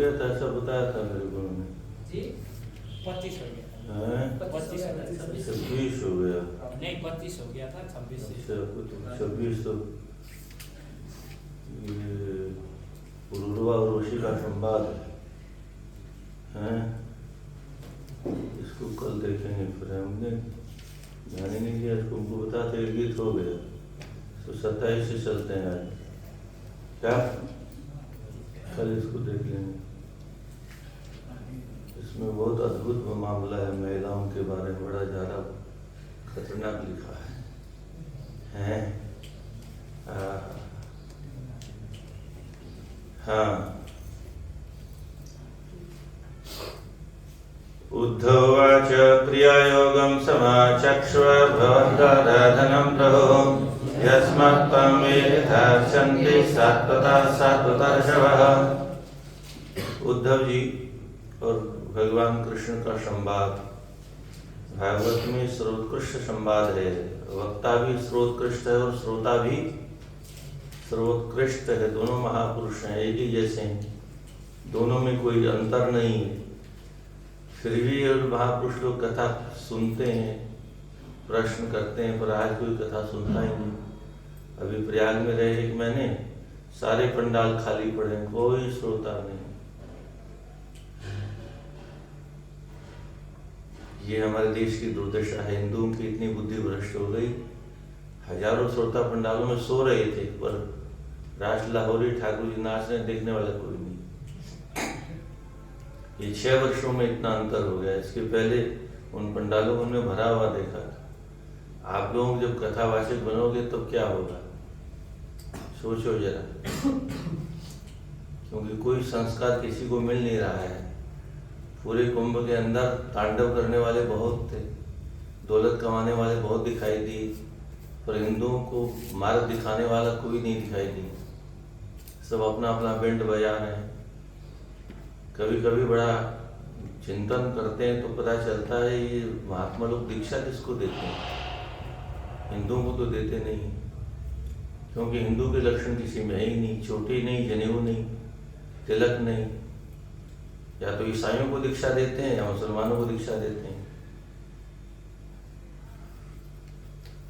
गया था, ऐसा बताया था मेरे को उन्होंने जी 25 हो गया था। हैं? 26 हो गया। नहीं 25 हो गया था, 26 से। अच्छा, कुछ 26 तो ये पुरुरवा और ऋषि का संवाद है, इसको कल देखेंगे। फिर हमने ध्यान ही नहीं दिया, इसको उनको बताते गीत हो गया तो 27 से चलते हैं आज, क्या कल इसको देख लेंगे। इसमें बहुत अद्भुत मामला है, महिलाओं के बारे में बड़ा ज़्यादा खतरनाक लिखा है। हाँ, उद्धवाच प्रियायोगं समाचक्ष्व भवन्तदधनं प्रभो यस्मत्त्वं वेदार्चन्ति सात्वतर्षभः। उद्धव जी और भगवान कृष्ण का संवाद भागवत में सर्वोत्कृष्ट संवाद है। वक्ता भी सर्वोत्कृष्ट है और श्रोता भी सर्वोत्कृष्ट है। दोनों महापुरुष हैं, एक ही जैसे हैं, दोनों में कोई अंतर नहीं है। फिर भी और महापुरुष लोग कथा सुनते हैं, प्रश्न करते हैं, पर आज कोई कथा सुनता ही नहीं। अभी प्रयाग में रहे एक महीने, सारे पंडाल खाली पड़े, कोई श्रोता नहीं। ये हमारे देश की दुर्दशा है। हिंदुओं की इतनी बुद्धि भ्रष्ट हो गई, हजारों श्रोता पंडालों में सो रहे थे, पर राज लाहौरी ठाकुर जी नाच रहे, देखने वाला कोई नहीं। ये 6 वर्षों में इतना अंतर हो गया। इसके पहले उन पंडालों को हमने भरा हुआ देखा था। आप लोग जब कथावाचक बनोगे तो क्या होगा, सोचो जरा। क्योंकि कोई संस्कार किसी को मिल नहीं रहा है। पूरे कुंभ के अंदर तांडव करने वाले बहुत थे, दौलत कमाने वाले बहुत दिखाई दिए, पर हिंदुओं को मार्ग दिखाने वाला कोई नहीं दिखाई दिया। सब अपना अपना बैंड बजा रहे हैं। कभी कभी बड़ा चिंतन करते हैं तो पता चलता है ये महात्मा लोग दीक्षा किसको देते हैं, हिंदुओं को तो देते नहीं। क्योंकि हिंदू के लक्षण किसी में है ही नहीं, चोटी नहीं, जनेऊ नहीं, तिलक नहीं। या तो ईसाइयों को दीक्षा देते हैं या मुसलमानों को दीक्षा देते हैं।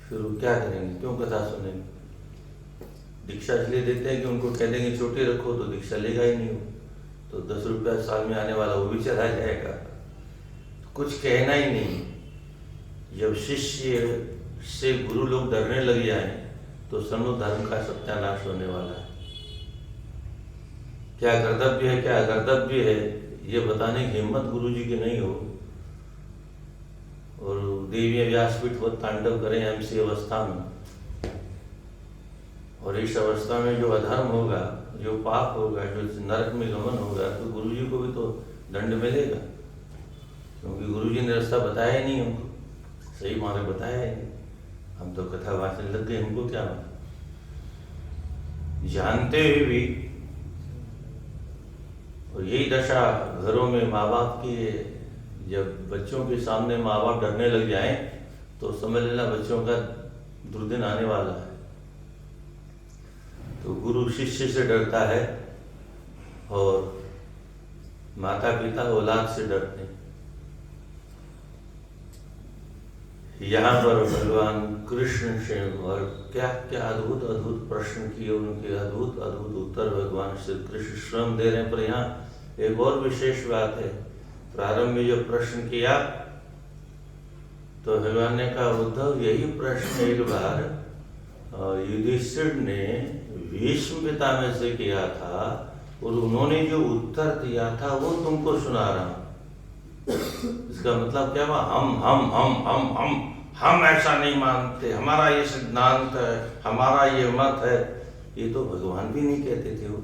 फिर वो क्या करेंगे, क्यों कथा सुनेंगे? दीक्षा इसलिए देते हैं कि उनको कह देंगे चोटी रखो तो दीक्षा लेगा ही नहीं हो, तो 10 रुपया साल में आने वाला वो भी चला जाएगा। तो कुछ कहना ही नहीं। जब शिष्य से गुरु लोग डरने लग जाए तो समझो धर्म का सत्यानाश होने वाला है। क्या कर्तव्य है, क्या अकर्तव्य है, ये बताने की हिम्मत गुरु जी की नहीं हो, और देवी व्यासपीठ पर तांडव करें ऐसी अवस्था में। और इस अवस्था में जो अधर्म होगा, जो पाप होगा, जो नरक में गमन होगा, तो गुरु जी को भी तो दंड मिलेगा। क्योंकि गुरु जी ने रास्ता बताया ही नहीं हमको, सही मार्ग बताया ही नहीं। हम तो कथा वाचने लग गए, हमको क्या जानते हुए भी। और यही दशा घरों में माँ बाप की है। जब बच्चों के सामने माँ बाप डरने लग जाएं तो समझ लेना बच्चों का दुर्दिन आने वाला है। तो गुरु शिष्य से डरता है और माता पिता औलाद से डरते हैं। यहाँ पर भगवान कृष्ण से और क्या क्या अद्भुत अद्भुत प्रश्न किए, उनके अद्भुत अद्भुत उत्तर भगवान श्री कृष्ण स्वयं दे रहे हैं। पर यहाँ एक और विशेष बात है। प्रारंभ में जो प्रश्न किया तो भगवान ने कहा, उद्धव यही प्रश्न एक बार युधिष्ठिर ने भीष्म पिता में से किया था, और उन्होंने जो उत्तर दिया था वो तुमको सुना रहा हूं। इसका मतलब क्या हुआ, हम ऐसा नहीं मानते, हमारा ये सिद्धांत है, हमारा ये मत है। ये तो भगवान भी नहीं कहते थे। वो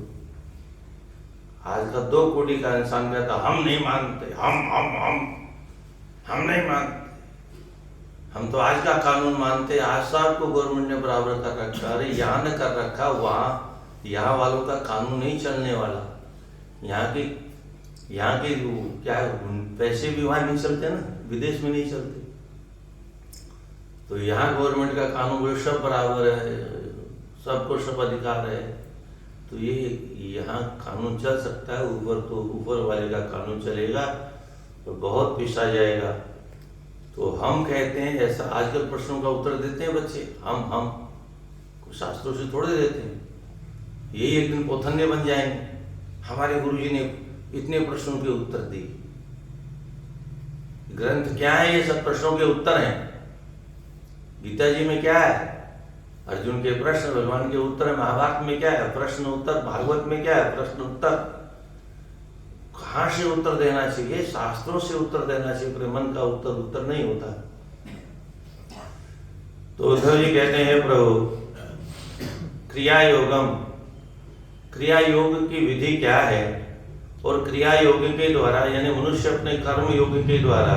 आज का 2 कोटि का इंसान कहता हम नहीं मानते, हम नहीं मानते। हम तो आज का कानून मानते हैं। आज साहब को गवर्नमेंट ने बराबर कर रखा, अरे यहाँ ने कर रखा, वहाँ यहाँ वालों का कानून नहीं चलने वाला। यहाँ के क्या पैसे भी वहाँ नहीं चलते ना, विदेश में नहीं चलते। तो यहाँ गवर्नमेंट का कानून वो सब बराबर है, सबको सब अधिकार है। तो ये यहाँ कानून चल सकता है, ऊपर तो ऊपर वाले का कानून चलेगा तो बहुत पिसा जाएगा। तो हम कहते हैं, ऐसा आजकल प्रश्नों का उत्तर देते हैं बच्चे, हम शास्त्रों से थोड़े देते हैं, यही एक दिन पोथन्य बन जाएंगे। हमारे गुरुजी ने इतने प्रश्नों के उत्तर दिए। ग्रंथ क्या है? ये सब प्रश्नों के उत्तर हैं। गीता जी में क्या है? अर्जुन के प्रश्न, भगवान के उत्तर है। महाभारत में क्या है? प्रश्न उत्तर। भागवत में क्या है? प्रश्न उत्तर। कहाँ से उत्तर देना चाहिए? शास्त्रों से उत्तर देना चाहिए। अपने मन का उत्तर नहीं होता। तो उद्धव जी कहते हैं, प्रभु क्रिया योगम, क्रिया योग की विधि क्या है? और क्रिया योग के द्वारा, यानी मनुष्य अपने कर्म योग के द्वारा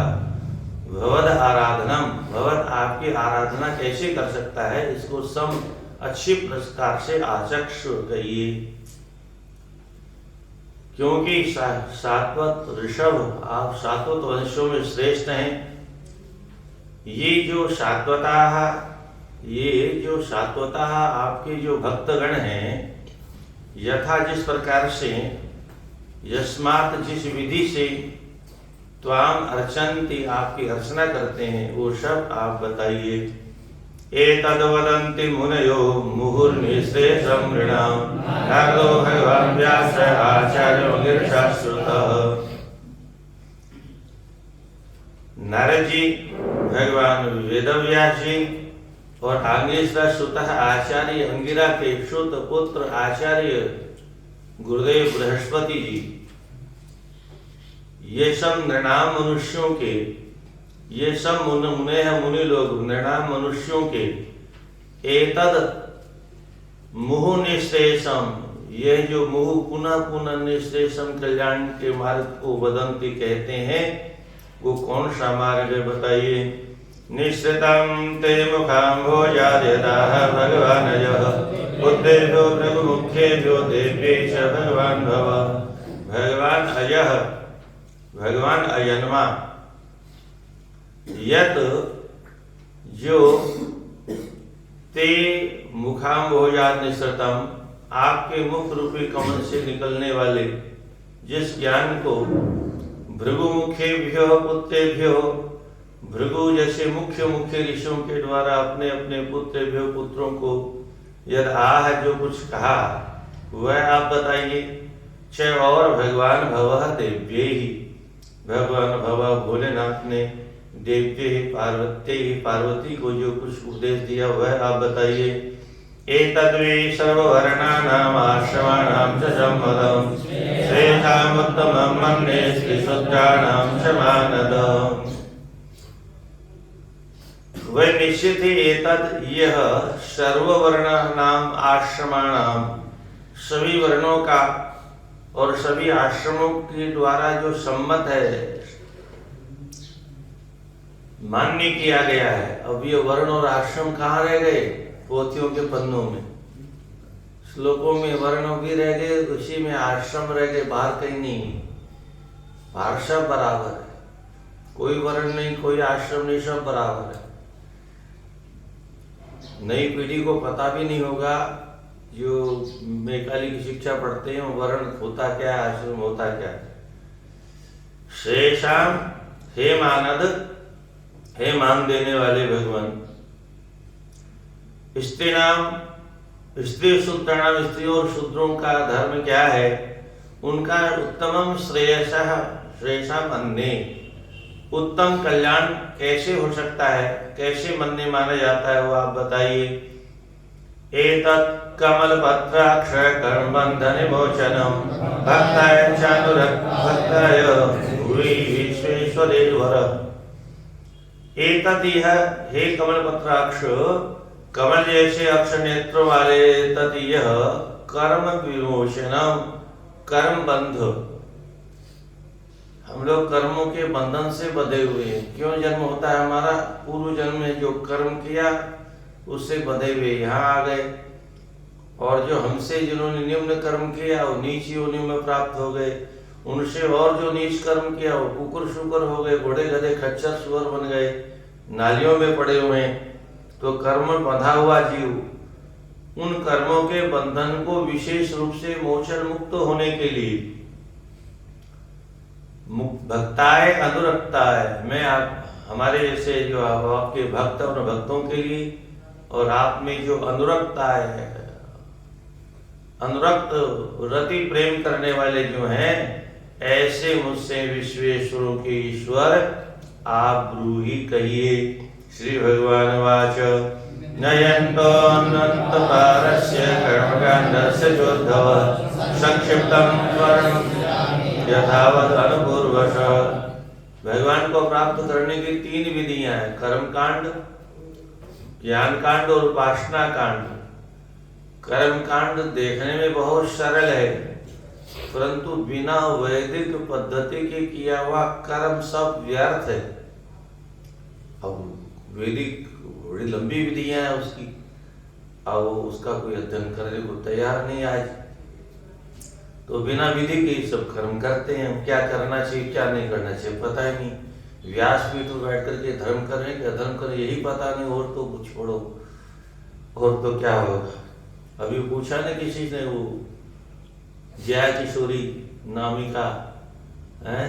भगवद आराधनम, भगवत आपकी आराधना कैसे कर सकता है? इसको सम अच्छी प्रकार से आचक्ष कहिए। क्योंकि सात्वत ऋषभ, आप सात्वत वंशों में श्रेष्ठ हैं। ये जो सात्वता आपके जो भक्तगण हैं, यथा जिस प्रकार से, यस्मात् जिस विधि से, त्वाम अर्चन्ति आपकी अर्चना करते हैं, वो सब आप बताइए। एतद् वदन्ति मुनयो मुहुर्निःश्रेषं नृणां, नारदो भगवान् व्यास आचार्यो गिरिशाश्रुतः। नारद जी भगवान वेदव्यास जी और आंगिरस सुतः आचार्य अंगिरा के सुत पुत्र आचार्य गुरुदेव बृहस्पति जी, ये सब नृणाम मनुष्यों के, ये सब मुने हैं, मुनि लोग, नृणाम मनुष्यों के, एतद मुहु निःश्रेषम, यह जो मुहु पुनः पुनः निःश्रेषम कल्याण के मार्ग को वदंती कहते हैं, वो कौन सा मार्ग है बताइए। निःश्रितं ते मुखाम्भोजाद्यदाह भगवानयः, बुद्धेभ्यो भृगुमुखेभ्यो देवेश भगवान भव। भगवान अयः, भगवान अयन्मा, यत जो ते मुखाम्भोजाद निःश्रितम, आपके मुख रूपी कमल से निकलने वाले जिस ज्ञान को, भृगुमुखेभ्यो पुत्रेभ्यो, भृगु जैसे मुख्य ऋषियों के द्वारा अपने अपने पुत्रेभ्यो पुत्रों को यद आह जो कुछ कहा वह आप बताइए। च और भगवान भवः देव्ये ही, भगवान भव भोलेनाथ ने देव्ये ही पार्वती को जो कुछ उपदेश दिया वह आप बताइए। एतद्वे सर्ववर्णानाम् आश्रमाणां च सम्मतम्, श्रेष्ठाम् उत्तमम् मन्ये श्रीशूद्राणां च मानदम्। वह निश्चित ही एतद यह सर्ववर्णानाम् आश्रमाणाम, सभी वर्णों का और सभी आश्रमों के द्वारा जो सम्मत है, मान्य किया गया है। अब ये वर्ण और आश्रम कहाँ रह गए? पोथियों के पन्नों में, श्लोकों में वर्ण भी रह गए, उसी में आश्रम रह गए, बाहर कहीं नहीं। बाहर सब बराबर है, कोई वर्ण नहीं, कोई आश्रम नहीं, सब बराबर है। नई पीढ़ी को पता भी नहीं होगा, जो मैकाली की शिक्षा पढ़ते हैं, वर्ण होता क्या है, आश्रम होता क्या है। शेषाम, हे मानद, हे मान देने वाले भगवान। स्त्री नाम, स्त्री शूद्राणाम, स्त्रियों और शूद्रों का धर्म क्या है? उनका उत्तमम श्रेयसः, श्रेयसाम अन्ये, उत्तम कल्याण कैसे हो सकता है, कैसे मन्य माना जाता है, वो आप बताइए। एतत् कमलपत्राक्ष कर्म बंधन मोचनम, भक्ताय चानुरक्ताय भुवि विश्वेश्वरेश्वर। एतत् यह, हे कमलपत्राक्ष, कमल जैसे अक्ष नेत्रों वाले, तत् यह कर्म विमोचनम, कर्म बंध, हम लोग कर्मों के बंधन से बंधे हुए हैं। क्यों जन्म होता है हमारा? पूर्व जन्म में जो कर्म किया उससे बंधे हुए यहाँ आ गए, और जो हमसे जिन्होंने निम्न कर्म किया वो नीच योनि में प्राप्त हो गए, उनसे और जो नीच कर्म किया वो कुकुर शुकर हो गए, घोड़े गधे खच्चर सुअर बन गए, नालियों में पड़े हुए हैं। तो कर्म बंधा हुआ जीव उन कर्मों के बंधन को विशेष रूप से मोचन मुक्त होने के लिए भक्ताय अनुरक्ताय, मैं आप हमारे जैसे जो आपके भक्त और भक्तों के लिए, और आप में जो अनुरक्ताय है, अनुरक्त रति प्रेम करने वाले जो हैं, ऐसे मुझसे विश्वेश्वरों के ईश्वर आप ब्रूहि कहिए। श्री भगवान वाच नयन्तो पारस्य कर्मकाण्डस्य चोद्धव संक्षिप्तं वर्णं यथावत् अनुपूर्वशः। भगवान को प्राप्त करने की 3 विधियां हैं, कर्म कांड, ज्ञान कांड और उपासना कांड। कर्म कांड देखने में बहुत सरल है, परंतु बिना वैदिक पद्धति के किया हुआ कर्म सब व्यर्थ है। अब वैदिक बड़ी लंबी विधियां हैं उसकी, अब उसका कोई अध्ययन करने को तैयार नहीं आज, तो बिना विधि के सब कर्म करते हैं। क्या करना चाहिए क्या नहीं करना चाहिए पता ही नहीं। व्यासपीठ पर बैठ करके धर्म करें कि अधर्म करें यही पता नहीं, और तो कुछ छोड़ो, और तो क्या होगा। अभी पूछा ना किसी ने, वो जया किशोरी नामिका है,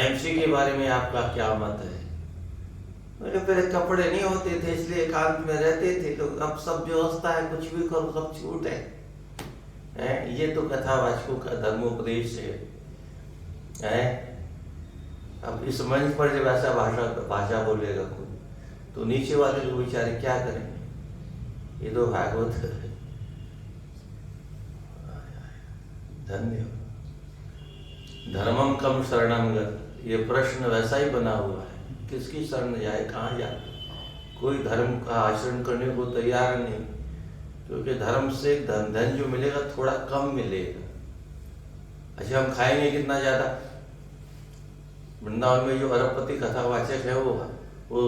एमसी के बारे में आपका क्या मत है? मेरे पहले कपड़े नहीं होते थे इसलिए एकांत में रहते थे लोग, अब सब व्यवस्था है, कुछ भी करो सब छूट है। ये तो कथावाचकों का धर्मोपदेश है। अब इस मंच पर जब ऐसा भाषा बोलेगा कोई, तो नीचे वाले लोग बेचारे क्या करेंगे? ये तो भागवत है। धन्य धर्मम कम शरणम गत, ये प्रश्न वैसा ही बना हुआ है, किसकी शरण जाए, कहाँ जाए? कोई धर्म का आचरण करने को तैयार नहीं, क्योंकि धर्म से धन जो मिलेगा थोड़ा कम मिलेगा। अच्छा, हम खाएंगे कितना ज्यादा? वृंदावन में जो अरबपति कथावाचक है वो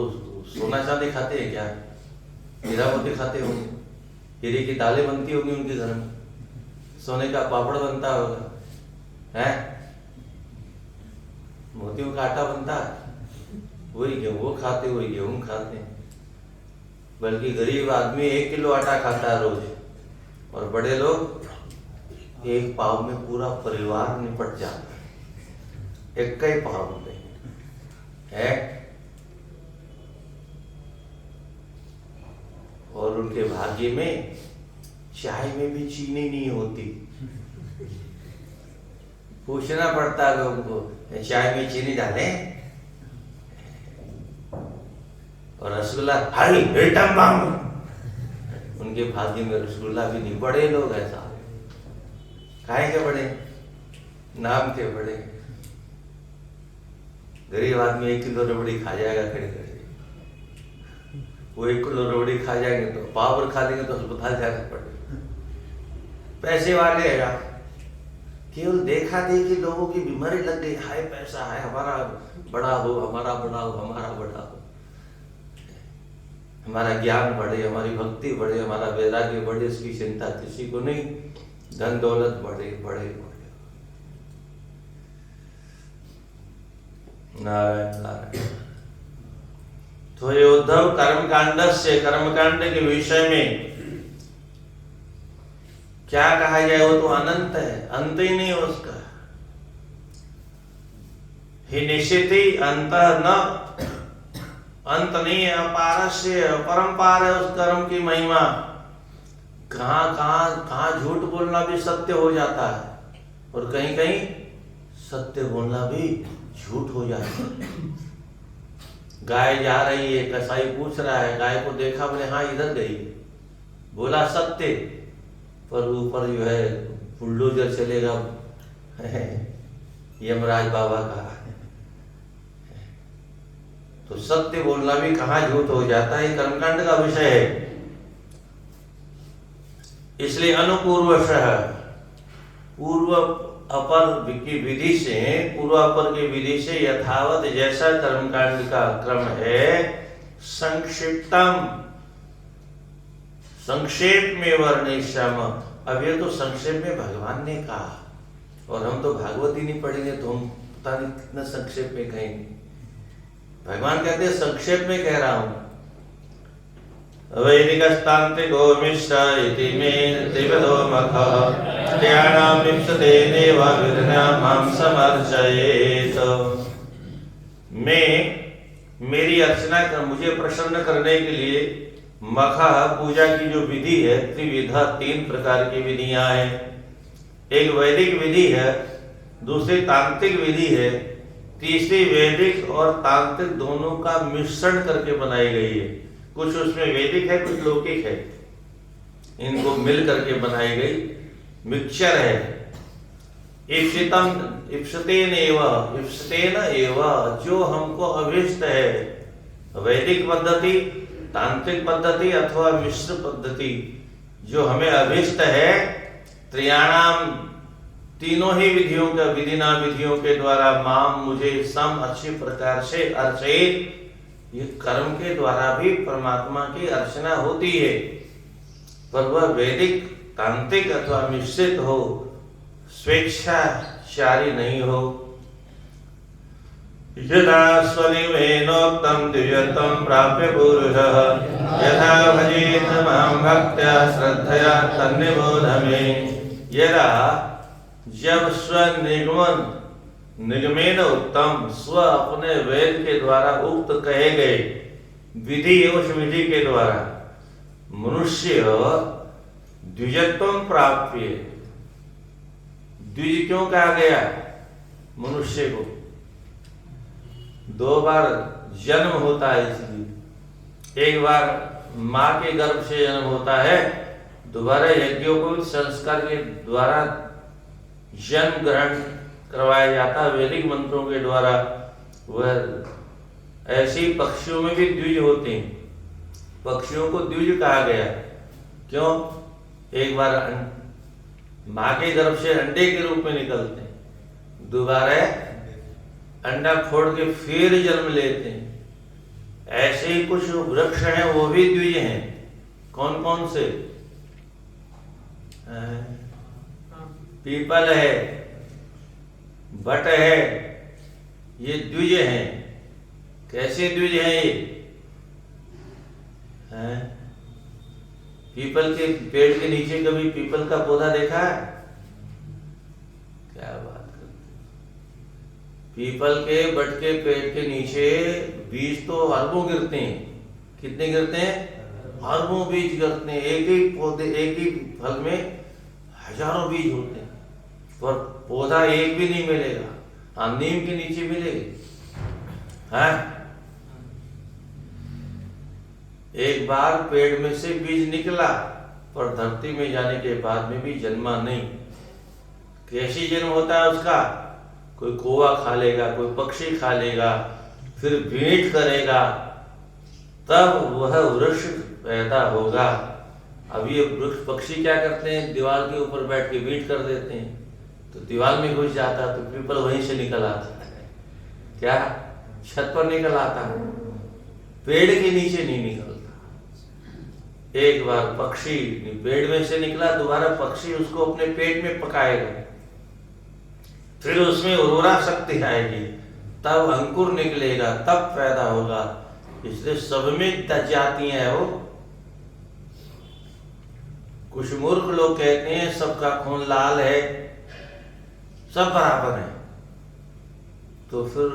सोना चांदी खाते हैं क्या? हीरामोती खाते होंगे, हीरे की दालें बनती होंगी उनके घर में, सोने का पापड़ बनता होगा, है मोतियों का आटा बनता है, वही गेहूं वो खाते, वही गेहूं खाते हैं। बल्कि गरीब आदमी 1 किलो आटा खाता है रोज, और बड़े लोग 1 पाव में पूरा परिवार निपट जाता है, 1 ही पाव में है। और उनके भाग्य में चाय में भी चीनी नहीं होती। पूछना पड़ता है लोगों को, चाय में चीनी डालें? और रसगुल्ला हाई एटम बम, उनके भाग्य में रसगुल्ला भी नहीं। बड़े लोग ऐसा खाए के बड़े, नाम के बड़े। गरीब आदमी 1 किलो रबड़ी खा जाएगा खड़े खड़े, वो 1 किलो रबड़ी खा जाएंगे तो पावर खा लेंगे तो अस्पताल जाना पड़ेगा। पैसे वाले है, केवल देखा देखी लोगों की बीमारी लग गई, हाय पैसा है, हमारा बड़ा हो, हमारा बड़ा हो, हमारा बड़ा हो, हमारा ज्ञान बढ़े, हमारी भक्ति बढ़े, हमारा वैराग्य बढ़े, इसकी चिंता किसी को नहीं। धन दौलत बढ़े बढ़े बढ़े। नारायण नारायण। तो ये उद्धव कर्मकांडस्य, कर्मकांड के विषय में क्या कहा जाए, वो तो अनंत है, अंत ही नहीं है उसका। ही निश्चित अंत न, अंत नहीं है, अपारस्य अपरंपार है उस कर्म की महिमा। कहां झूठ बोलना भी सत्य हो जाता है, और कहीं कहीं सत्य बोलना भी झूठ हो जाता है। गाय जा रही है, कसाई पूछ रहा है, गाय को देखा, बोले हाँ इधर गई, बोला सत्य, पर ऊपर जो है बुलडोजर चलेगा यमराज बाबा का। तो सत्य बोलना भी कहाँ झूठ हो जाता है, कर्मकांड का विषय है। इसलिए अनुपूर्वशः, पूर्व अपर की विधि से, पूर्व अपर की विधि से यथावत जैसा कर्मकांड का क्रम है, संक्षिप्तम, संक्षेप में वर्णिष्यामः। अब ये तो संक्षेप में भगवान ने कहा, और हम तो भागवत ही नहीं पढ़ेंगे तो हम पता नहीं कितना संक्षेप में कहेंगे। भगवान कहते हैं संक्षेप में कह रहा हूं, वैदिकस्तान्त्रिको मिश्र इति मे त्रिविधो मखः त्रयाणां विंशतेनेव विधिना मां समर्चयेत्। मेरी अर्चना कर मुझे प्रसन्न करने के लिए मखः पूजा की जो विधि है, त्रिविधा 3 प्रकार की विधियां हैं। एक वैदिक विधि है, दूसरी तांत्रिक विधि है, तीसरी वैदिक और तांत्रिक दोनों का मिश्रण करके बनाई गई है। कुछ उसमें वैदिक है, कुछ लौकिक है, इनको मिल करके बनाई गई मिक्सचर है। इप्सितेन एव जो हमको अभिष्ट है, वैदिक पद्धति, तांत्रिक पद्धति अथवा मिश्र पद्धति जो हमें अभिष्ट है, त्रयाणाम तीनों ही विधियों का विधियों के द्वारा माम मुझे सम अच्छी प्रकार से अर्चित, ये कर्म के द्वारा भी परमात्मा की अर्चना होती है, पर वह वैदिक, तांत्रिक अथवा मिश्रित हो, स्वेच्छाचारी नहीं हो। यथा स्वलिमेनोक्तं दिव्यत्वं प्राप्य पुरुषः यथा भजेत मां भक्त्या श्रद्धया तन्निबोध मे। यदा जब निगमेन उत्तम, स्व अपने वेद के द्वारा उक्त कहे गए विधि, उस विधि के द्वारा मनुष्य द्विजत्वं प्राप्य, द्विज क्यों कहा गया मनुष्य को? 2 बार जन्म होता है इसलिए। एक बार माँ के गर्भ से जन्म होता है, दोबारा यज्ञोपवीत संस्कार के द्वारा जन्म ग्रहण करवाया जाता है वैदिक मंत्रों के द्वारा। वह ऐसे ही पक्षियों में भी द्विज होते हैं, पक्षियों को द्विज कहा गया। क्यों? एक बार माँ के गर्भ से अंडे के रूप में निकलते हैं, दोबारा अंडा फोड़ के फिर जन्म लेते हैं। ऐसे ही कुछ वृक्ष हैं, वो भी द्विज हैं। कौन कौन से? पीपल है, बट है, ये द्विज हैं। कैसे द्विज हैं ये? पीपल के पेड़ के नीचे कभी पीपल का पौधा देखा है? क्या बात करते। पीपल के, बट के पेड़ के नीचे बीज तो अरबों गिरते हैं। कितने गिरते हैं? अरबों बीज गिरते हैं। एक ही पौधे, एक ही फल में हजारों बीज होते हैं, पर पौधा एक भी नहीं मिलेगा। हाँ, नीम के नीचे मिलेगा। हाँ, एक बार पेड़ में से बीज निकला, पर धरती में जाने के बाद में भी जन्मा नहीं। कैसी जन्म होता है उसका? कोई कौवा खा लेगा, कोई पक्षी खा लेगा, फिर भेंट करेगा, तब वह वृक्ष पैदा होगा। अब ये वृक्ष पक्षी क्या करते हैं? दीवार के ऊपर बैठ के भेंट कर देते हैं, तो दीवार में घुस जाता, तो पीपल वहीं से निकल आता है। क्या? छत पर निकल आता है, पेड़ के नीचे नहीं निकलता। एक बार पक्षी पेड़ में से निकला, दोबारा पक्षी उसको अपने पेट में पकाएगा, फिर उसमें उर्वरा शक्ति आएगी, तब अंकुर निकलेगा, तब पैदा होगा। इसलिए सब में जातियां हैं। वो कुछ मूर्ख लोग कहते हैं सबका खून लाल है, सब बराबर है। तो फिर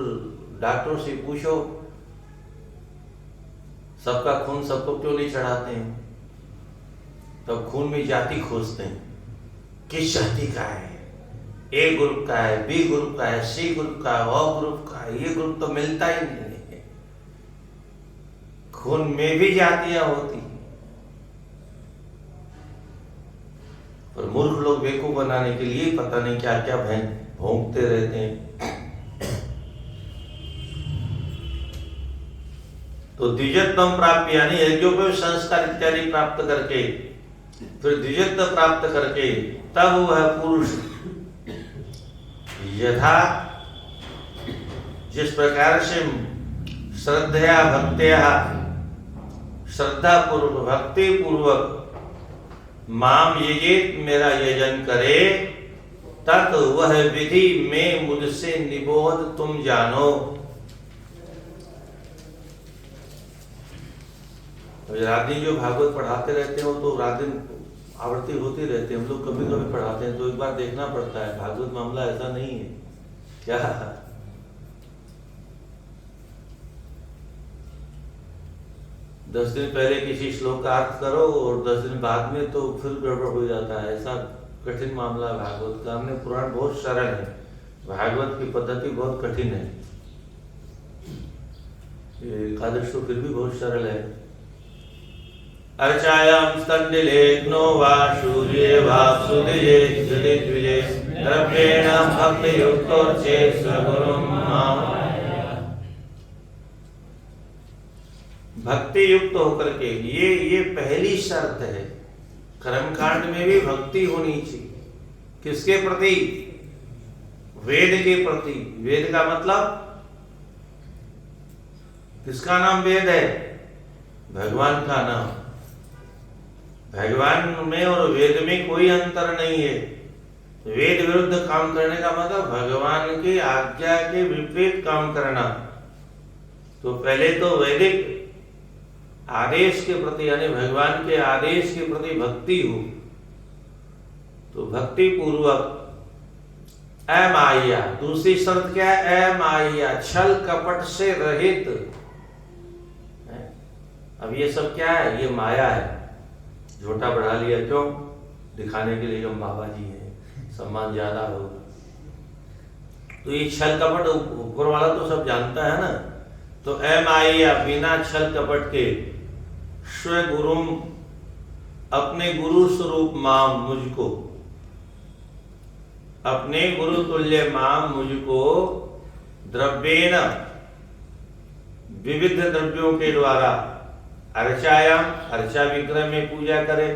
डॉक्टरों से पूछो, सबका खून सबको क्यों नहीं चढ़ाते हैं? तब खून में जाति खोजते हैं, किस जाति का है, ए ग्रुप का है, बी ग्रुप का है, सी ग्रुप का है, ओ ग्रुप का है। ये ग्रुप तो मिलता ही नहीं है। खून में भी जातियां होती हैं, पर मूर्ख लोग बेवकूफ बनाने के लिए पता नहीं क्या क्या भोंकते रहते हैं। तो द्विजत्वं प्राप्त यानी यज्ञोपवीत संस्कार इत्यादि प्राप्त करके, फिर द्विजत्व प्राप्त करके, तब वह पुरुष यथा जिस प्रकार से श्रद्धया भक्त्या, श्रद्धा पूर्वक, भक्ति पूर्वक माम यजेत, मेरा यजन करे, तत् वह विधि में मुझसे निबोध तुम जानो। और रात दिन जो भागवत पढ़ाते रहते हैं वो तो रात दिन आवृत्ति होती रहती है, हम लोग कभी कभी पढ़ाते हैं, तो एक बार देखना पड़ता है। भागवत मामला ऐसा नहीं है क्या। 10 दिन पहले किसी श्लोक का अर्थ करो और 10 दिन बाद में तो फिर गड़बड़ हो जाता है, ऐसा कठिन मामला है भागवत का। हमने पुराण बहुत सरल है, भागवत की पद्धति बहुत कठिन है। ये एकादश तो फिर भी बहुत सरल है। अर्चायाम स्तंडिलेग्नो वा सूर्ये वा सुदिजे द्विजे द्रव्येण भक्तियुक्तोर्चे सगुरुं मां। भक्ति युक्त होकर के ये पहली शर्त है। कर्मकांड में भी भक्ति होनी चाहिए। किसके प्रति? वेद के प्रति। वेद का मतलब किसका नाम वेद है? भगवान का नाम। भगवान में और वेद में कोई अंतर नहीं है। वेद विरुद्ध काम करने का मतलब भगवान की आज्ञा के विपरीत काम करना। तो पहले तो वैदिक आदेश के प्रति यानी भगवान के आदेश के प्रति भक्ति हो, तो भक्ति पूर्वक अमाया। दूसरी शर्त क्या है? अमाया, छल कपट से रहित। अब ये सब क्या है? ये माया है। झूठा बढ़ा लिया, क्यों? दिखाने के लिए हम बाबा जी हैं, सम्मान ज्यादा होगा। तो ये छल कपट ऊपर वाला तो सब जानता है ना। तो अमाया, बिना छल कपट के, स्वगुरुम, अपने गुरु स्वरूप माम, मुझको, अपने गुरु तुल्य माम, मुझको, द्रव्येन, विविध द्रव्यों के द्वारा, अर्चायाम, अर्चा विग्रह में पूजा करे,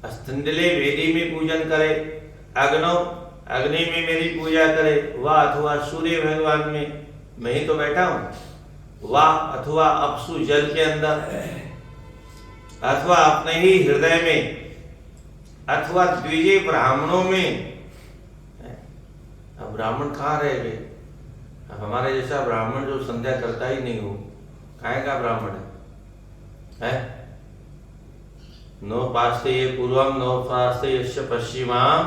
स्तंडिले, वेदी में पूजन करे, अग्नो, अग्नि में मेरी पूजा करे, वा अथवा सूर्य भगवान में, मैं ही तो बैठा हूं, वा अथवा अपसु, जल के अंदर, अथवा अपने ही हृदय में, अथवा द्विजे, ब्राह्मणों में। अब ब्राह्मण कहाँ रह गए? अब हमारे जैसा ब्राह्मण जो संध्या करता ही नहीं हो, काहे का ब्राह्मण है? नो पास्ते ये पूर्वम, नो पास्ते यस्य पश्चिमाम,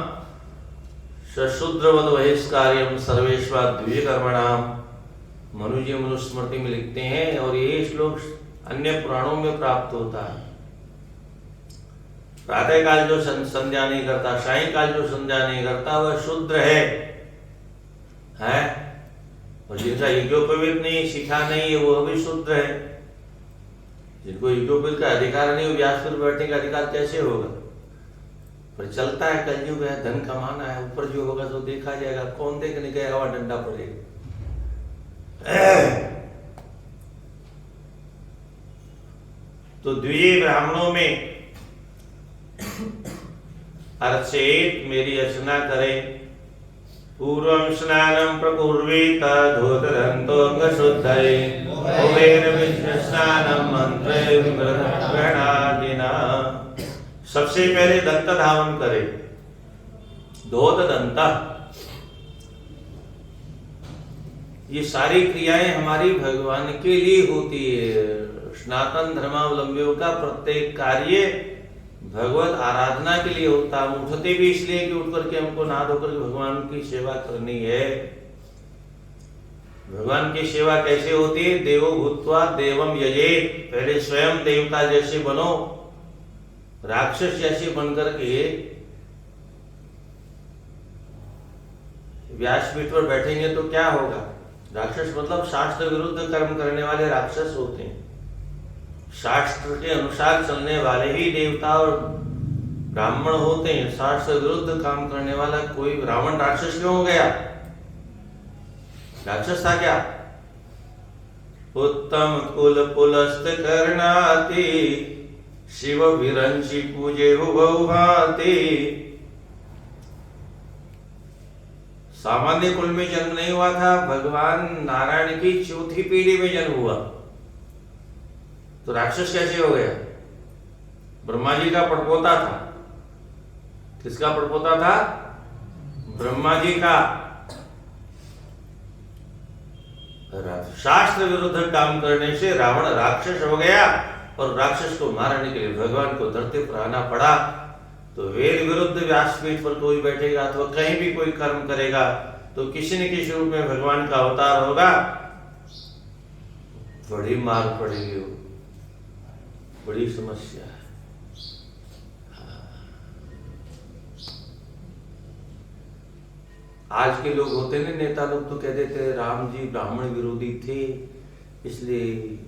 शूद्रवद बहिष्कार्यम सर्वेश्वर द्विज कर्मणाम। मनु जी मनुस्मृति में लिखते हैं, और ये श्लोक अन्य पुराणों में प्राप्त होता है। प्रातः काल जो संध्या नहीं करता, सायं काल जो संध्या नहीं करता, वह शूद्र है। और जिनका यज्ञोपवीत नहीं, सीखा नहीं है, वो भी शूद्र है। जिनको यज्ञोपवीत का अधिकार नहीं, वो व्यास पर बैठने का अधिकार कैसे होगा? पर चलता है, कलयुग है, धन कमाना है, ऊपर जो होगा तो देखा जाएगा। कौन देखने गया वहां डंडा पड़ेगा। तो द्विज ब्राह्मणों में अर्चेत, मेरी अर्चना करें। पूर्वं स्नानं प्रकुर्वीत धोतदन्तोऽङ्गशुद्धये, भवेन विष्णुस्नानं मन्त्रे विमृतगणादिना। सबसे पहले दंत धावन करें, धोत दंत। ये सारी क्रियाएं हमारी भगवान के लिए होती है। सनातन धर्मावलंबियों का प्रत्येक कार्य भगवत आराधना के लिए होता है। उठते भी इसलिए कि उठ करके हमको नहा धोकर के भगवान की सेवा करनी है। भगवान की सेवा कैसे होती है? देवो भूत्वा देवम यजेत। पहले स्वयं देवता जैसे बनो, राक्षस जैसे बनकर के व्यासपीठ पर बैठेंगे तो क्या होगा? राक्षस मतलब शास्त्र विरुद्ध कर्म करने वाले राक्षस होते हैं। शास्त्र के अनुसार चलने वाले ही देवता और ब्राह्मण होते हैं। शास्त्र विरुद्ध काम करने वाला कोई, रावण राक्षस क्यों हो गया? राक्षस था क्या? उत्तम कुल पुलस्त करनाति, शिव विरंची पूजे भांति। सामान्य कुल में जन्म नहीं हुआ था, भगवान नारायण की चौथी पीढ़ी में जन्म हुआ। तो राक्षस कैसे हो गया? ब्रह्मा जी का पड़पोता था। किसका पड़पोता था? ब्रह्मा जी का। शास्त्र विरुद्ध काम करने से रावण राक्षस हो गया। और राक्षस को मारने के लिए भगवान को धरती पर आना पड़ा। तो वेद विरुद्ध व्यासपीठ पर कोई बैठेगा अथवा कहीं भी कोई कर्म करेगा तो किसी न किसी रूप में भगवान का अवतार होगा, बड़ी मार पड़ेगी, वो बड़ी समस्या है। आज के लोग होते ना नेता लोग तो कह देते राम जी ब्राह्मण विरोधी थे, इसलिए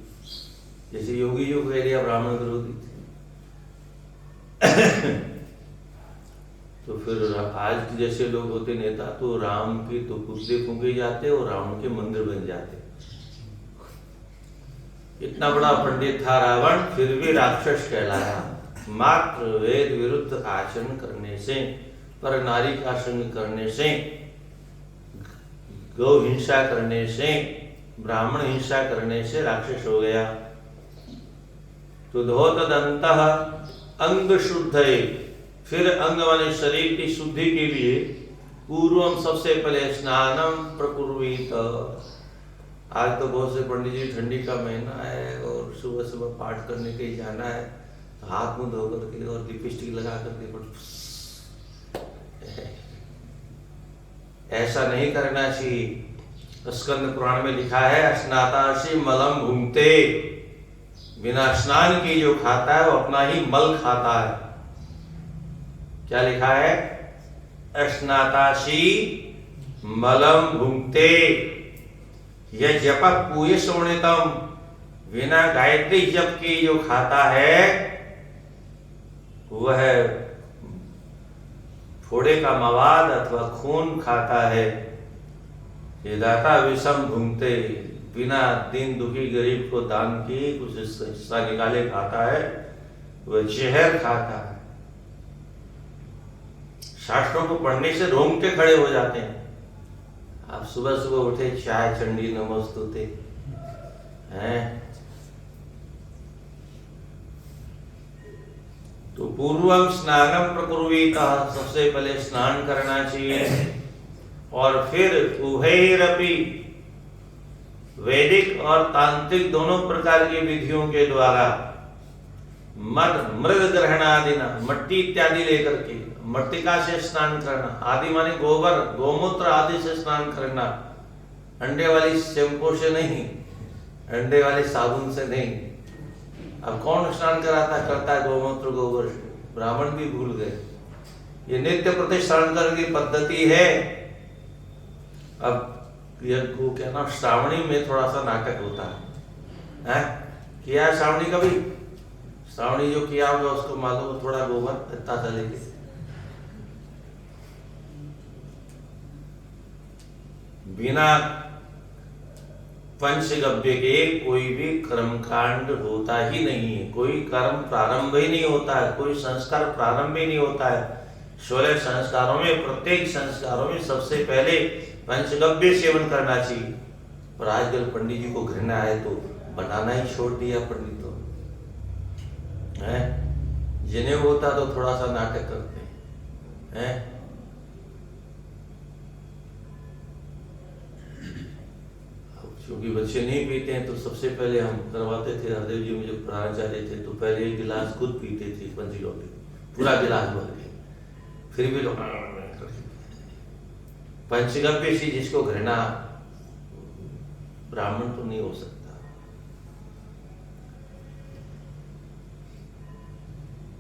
जैसे योगी जो कह दिया ब्राह्मण विरोधी थे। तो फिर आज के जैसे लोग होते नेता तो राम की तो पुतले फूंके जाते और रावण के मंदिर बन जाते। इतना बड़ा पंडित था रावण, फिर भी राक्षस कहलाया, मात्र वेद विरुद्ध आचरण करने से, पर नारी का संग करने से, गौ हिंसा करने से, ब्राह्मण हिंसा करने से राक्षस हो गया। तो धोतदंतः अंग शुद्धये, फिर अंग माने शरीर की शुद्धि के लिए पूर्वम सबसे पहले स्नानम प्रकुर्वीत। आज तो बहुत से पंडित जी ठंडी का महीना है और सुबह सुबह पाठ करने के लिए जाना है, हाथ मुंह धो करके और लिपस्टिक लगा करके, ऐसा नहीं करना चाहिए। स्कंद पुराण में लिखा है स्नातासी मलम भूंगते, बिना स्नान के जो खाता है वो अपना ही मल खाता है। क्या लिखा है? स्नातासी मलम भूंगते यजप पूय शोणितम, बिना गायत्री जप के जो खाता है वह फोड़े का मवाद अथवा खून खाता है। ये दाता विषम भूंगते, बिना दीन दुखी गरीब को दान किए कुछ हिस्सा निकाले खाता है, वह जहर खाता है। शास्त्रों को पढ़ने से रोंगटे खड़े हो जाते हैं। आप सुबह सुबह उठे चाय चंडी नमस्तुते हैं, तो पूर्वम स्नानम प्रकुर्वीत, सबसे पहले स्नान करना चाहिए। और फिर उभयरपि, वैदिक और तांत्रिक दोनों प्रकार की विधियों के द्वारा मृग ग्रहणादिना, मट्टी इत्यादि लेकर के मट्टिका से स्नान करना, आदि माने गोबर गोमूत्र आदि से स्नान करना, अंडे वाली शैम्पू से नहीं, अंडे वाले साबुन से नहीं। अब कौन स्नान करता है गोमूत्र गोबर से? ब्राह्मण भी भूल गए। ये नित्य प्रति स्नान करने की पद्धति है। अब यह क्या नाम, श्रावणी में थोड़ा सा नाटक होता है, किया श्रावणी कभी? श्रावणी जो किया होगा उसको मालूम, थोड़ा गोबर इतना सा लेके बिना पंचगव्य के कोई भी कर्मकांड होता ही नहीं है, कोई कर्म प्रारंभ ही नहीं होता है, कोई संस्कार प्रारंभ ही नहीं होता है। 16 संस्कारों में, प्रत्येक संस्कारों में सबसे पहले पंचगव्य सेवन करना चाहिए। पर आजकल पंडित जी को घृणा है तो बनाना ही छोड़ दिया पंडितों है। जिन्हें होता तो थोड़ा सा नाटक करते हैं। क्योंकि बच्चे नहीं पीते हैं तो सबसे पहले हम करवाते थे। हरदेव जी में जो प्राचार्य थे तो पहले एक गिलास खुद पीते थे, पंचगव्य पूरा गिलास भर के, फिर भी लोग पंचगव्य से जिसको घृणा, ब्राह्मण तो नहीं हो सकता।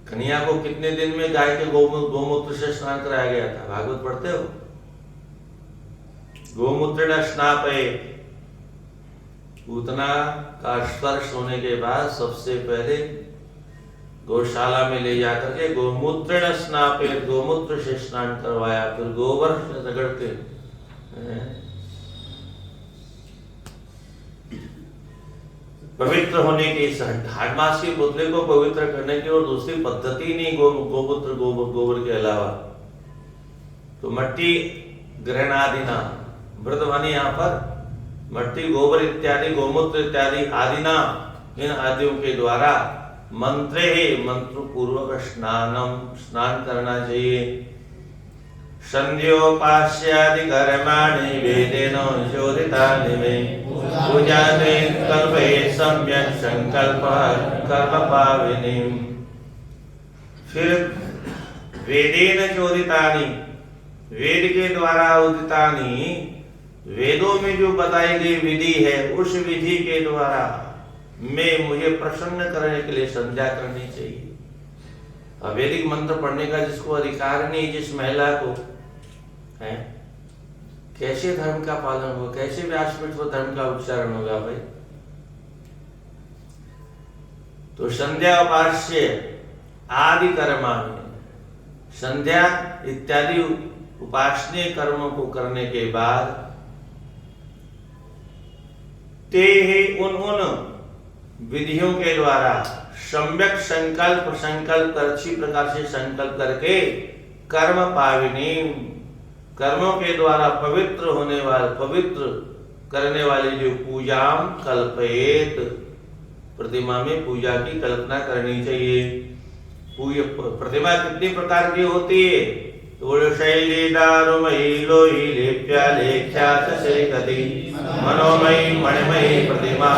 कन्या को कितने दिन में गाय के गोमूत्र से स्नान कराया गया था? भागवत पढ़ते हो? गोमूत्र स्नापये, पूतना का स्पर्श होने के बाद सबसे पहले गौशाला में ले जाकर के गोमूत्र स्नापे, गोमूत्र से स्नान करवाया, फिर गोबर से रगड़ के पवित्र होने की, ढाड मास के पुतले को पवित्र करने की और दूसरी पद्धति नहीं गोमूत्र गोबर के अलावा। तो मट्टी ग्रहणादिना, व्रत माने यहाँ पर मट्टी गोबर इत्यादि गोमूत्र इत्यादि आदिना, इन आदियों के द्वारा मंत्रे मंत्र पूर्वक स्नान करना चाहिए। संध्योपास्यादि कर्माणि वेदेन चोदितानि मे पूजाते कल्पे सम्यक संकल्प कर्म पाविनी। फिर वेदेन चोदितानि, वेद के द्वारा उदितानि, वेदों में जो बताई गई विधि है उस विधि के द्वारा मैं मुझे प्रसन्न करने के लिए संध्या करनी चाहिए। वैदिक मंत्र पढ़ने का जिसको अधिकार नहीं, जिस महिला को है, कैसे धर्म का पालन होगा, कैसे व्यासपीठ पर धर्म का उच्चारण होगा भाई। तो संध्या उपास्य आदि कर्माणि, संध्या इत्यादि उपासनीय कर्मों को करने के बाद ते ही उन विधियों के द्वारा सम्यक संकल्प अच्छी प्रकार से संकल्प करके कर्म पाविनी, कर्मों के द्वारा पवित्र होने वाले, पवित्र करने वाली जो पूजा कल्पयेत, प्रतिमा में पूजा की कल्पना करनी चाहिए। प्रतिमा कितनी प्रकार की होती है? शैली दारुमयी लोही लेप्या लेख्या शेखती मनोमयी मणिमयी प्रतिमा।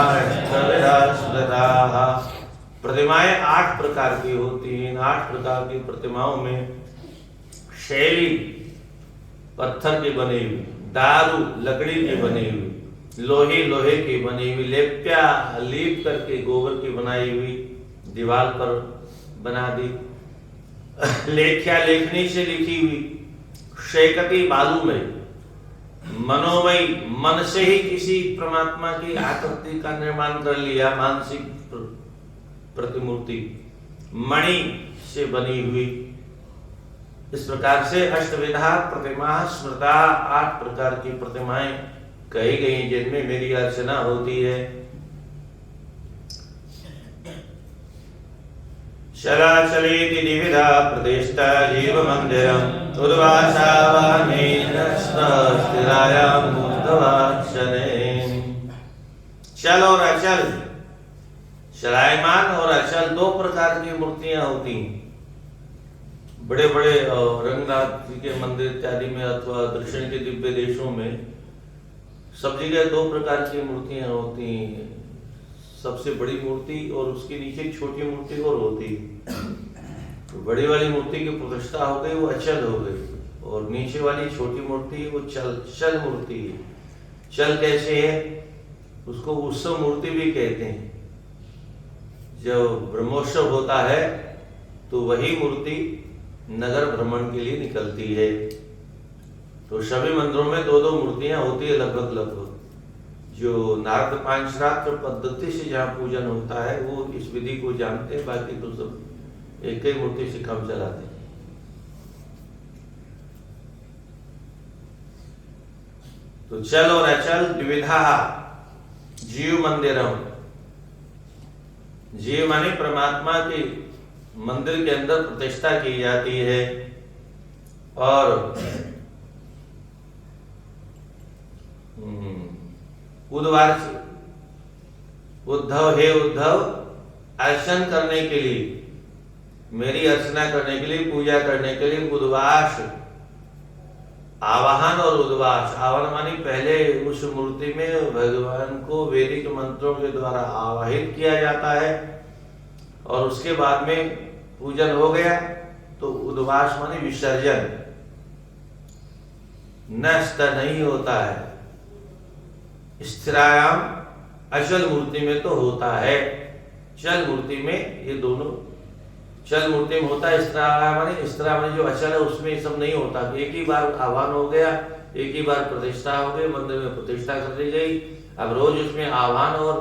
प्रतिमाएं 8 प्रकार की होती हैं। इन 8 प्रकार की प्रतिमाओं में शैली पत्थर की बनी हुई, दारू लकड़ी की बनी हुई, लोही लोहे की बनी हुई, लेप्या लीप करके गोबर की बनाई हुई दीवार पर बना दी, लेख्या लेखनी से लिखी हुई, शेकती बालू में, मनोमयी मन से ही किसी परमात्मा की आकृति का निर्माण कर लिया, मानसिक प्रतिमूर्ति, मणि से बनी हुई। इस प्रकार से अष्टविधा प्रतिमा स्मृता 8 प्रकार की प्रतिमाएं कही गई जिनमें मेरी अर्चना होती है। शलाचलेति द्विविधा प्रतिष्ठा जीव मंदिरम उद्वासावानेन स्थिरायां मूर्धवासने। चल और अचल, चलायमान और अचल 2 प्रकार की मूर्तियां होती हैं। बड़े बड़े रंगनाथ जी के मंदिर इत्यादि में अथवा दक्षिण के दिव्य देशों में सब जगह 2 प्रकार की मूर्तियां होती हैं। सबसे बड़ी मूर्ति और उसके नीचे छोटी मूर्ति और होती है। तो बड़ी वाली मूर्ति की प्रतिष्ठा हो गई, वो अचल हो गई, और नीचे वाली छोटी मूर्ति वो चल मूर्ति है। चल कैसे है? उसको उत्सव मूर्ति भी कहते हैं। जब ब्रह्मोत्सव होता है तो वही मूर्ति नगर भ्रमण के लिए निकलती है। तो सभी मंदिरों में 2-2 मूर्तियां होती है लगभग। जो नारद पांचरात्र पद्धति से जहाँ पूजन होता है वो इस विधि को जानते हैं, बाकी तो सब एक ही मूर्ति से काम चलाते हैं। तो चल और अचल द्विविधा जीव मंदिरम। जीव माने परमात्मा के मंदिर के अंदर प्रतिष्ठा की जाती है। और उद्धव, हे उद्धव, अर्चन करने के लिए, मेरी अर्चना करने के लिए, पूजा करने के लिए उद्वास, आवाहन और उद्वास। आवाहन मानी पहले उस मूर्ति में भगवान को वैदिक मंत्रों के द्वारा आवाहित किया जाता है, और उसके बाद में पूजन हो गया तो उद्वास मानी विसर्जन। नष्ट नहीं होता है। स्थिरायाम अचल मूर्ति में तो होता है, चल मूर्ति में ये दोनों, चल मूर्ति में होता है। स्थिरा माने जो अचल है उसमें सब नहीं होता। एक ही बार आह्वान हो गया, एक ही बार प्रतिष्ठा हो गई, मंदिर में प्रतिष्ठा कर दी गई। अब रोज उसमें आह्वान और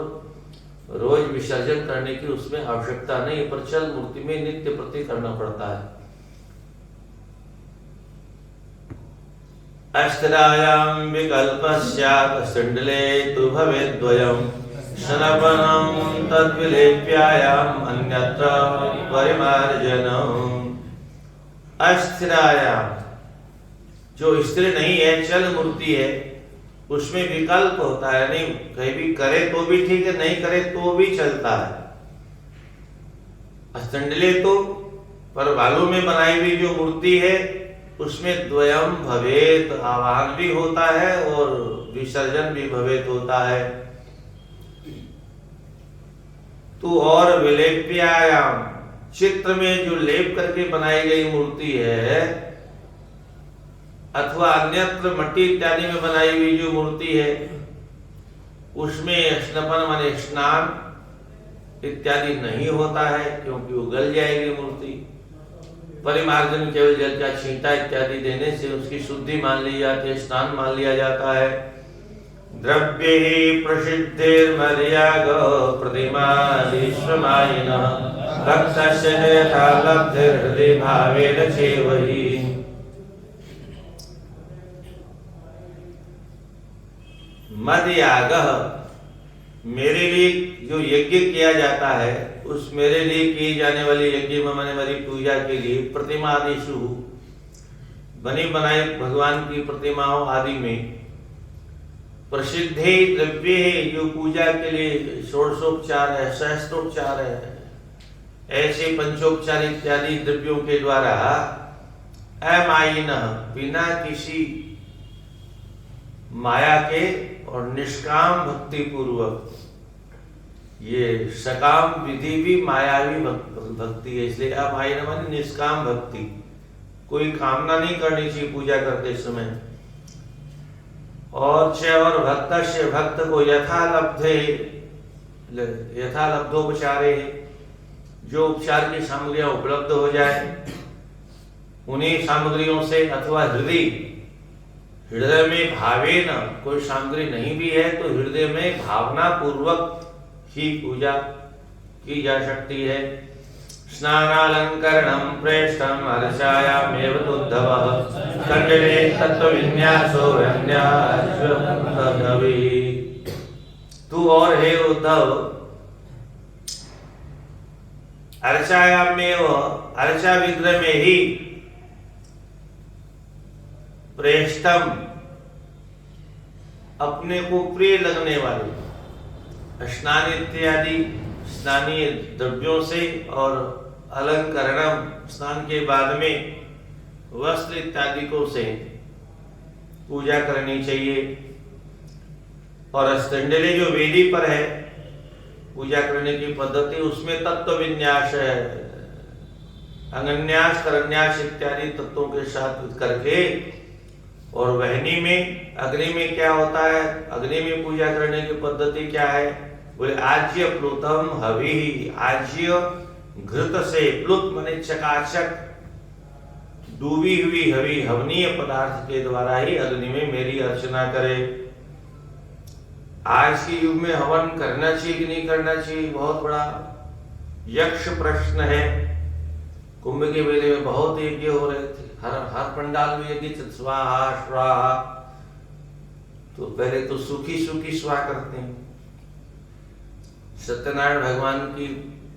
रोज विसर्जन करने की उसमें आवश्यकता नहीं, पर चल मूर्ति में नित्य प्रति करना पड़ता है। अस्थिरायां विकल्पस्यात् सण्डले तु भवेद्वयम् शनपनं तद्विलेप्यायाम् अन्यत्र परिमार्जनम्। अस्थिरायां, जो स्थिर नहीं है, चल मूर्ति है, उसमें विकल्प होता है। नहीं, कहीं भी करे तो भी ठीक है, नहीं करे तो भी चलता है। असंडले तो पर बालू में बनाई हुई जो मूर्ति है उसमें द्वयम भवेत, आवाहन भी होता है और विसर्जन भी भवेत होता है। तू और विलेप्यायाम, चित्र में जो लेप करके बनाई गई मूर्ति है अथवा अन्यत्र मट्टी इत्यादि में बनाई हुई जो मूर्ति है उसमें स्नपन माने स्नान इत्यादि नहीं होता है, क्योंकि वो गल जाएगी मूर्ति। परिमार्जन केवल जल का छींटा इत्यादि देने से उसकी शुद्धि मान ली जाती है, स्नान मान लिया जाता है। द्रव्य ही प्रसिद्धिर्मर्याग प्रतिमादिश्रमायिनः भक्तस्य यथा लब्धिर्हृदि भावेन चेवहि। मदयागः, मेरे लिए जो यज्ञ किया जाता है उस मेरे लिए की जाने वाली यज्ञ में मैंने मेरी पूजा के लिए प्रतिमा आदिशु, बनी बनाई भगवान की प्रतिमाओं आदि में, प्रसिद्धे द्रव्य है जो पूजा के लिए षोडशोपचार है, सहस्त्रोपचार है, ऐसे पंचोपचार इत्यादि द्रव्यों के द्वारा अमायिनः, बिना किसी माया के और निष्काम भक्ति पूर्वक, ये सकाम विधि भी मायावी भक्ति है, इसलिए अमायिन माने निष्काम भक्ति, कोई कामना नहीं करनी चाहिए पूजा करते समय। और भक्त से भक्त को यथा लब्धोपचारे, जो उपचार की सामग्रियां उपलब्ध हो जाए उन्हीं सामग्रियों से, अथवा हृदय में भावे न, कोई सामग्री नहीं भी है तो हृदय में भावना पूर्वक ही पूजा की जा सकती है। स्नानालंकरणं प्रेष्ठं अर्चायामेव उद्धवः खण्डने तत्त्वविन्यासो अन्याश्वपदवी। तू और हे उद्धव, अर्चायामेव, अर्चा विग्रह में ही प्रेष्ठम, अपने को प्रिय लगने वाले, स्नान इत्यादि स्नानीय द्रव्यों से, और अलंकरणम, स्नान के बाद में वस्त्र इत्यादि को से पूजा करनी चाहिए। और स्तंडले जो वेदी पर है पूजा करने की पद्धति, उसमें तत्व विन्यास है, अंगन्यास करन्यास इत्यादि तत्वों के साथ करके। और वहनी में, अग्नि में क्या होता है, अग्नि में पूजा करने की पद्धति क्या है, बोले आज्य प्लुतम हवि, आज्य घृत से, प्लुत माने चकाचक डूबी हुई हवि, हवनीय पदार्थ के द्वारा ही अग्नि में मेरी अर्चना करे। आज के युग में हवन करना चाहिए कि नहीं करना चाहिए, बहुत बड़ा यक्ष प्रश्न है। कुंभ के मेले में बहुत यज्ञ हो रहे थे, हर पंडाल में यज्ञ, स्वाहा स्वाहा। तो पहले तो सूखी सूखी स्वाहा करते हैं। सत्यनारायण भगवान की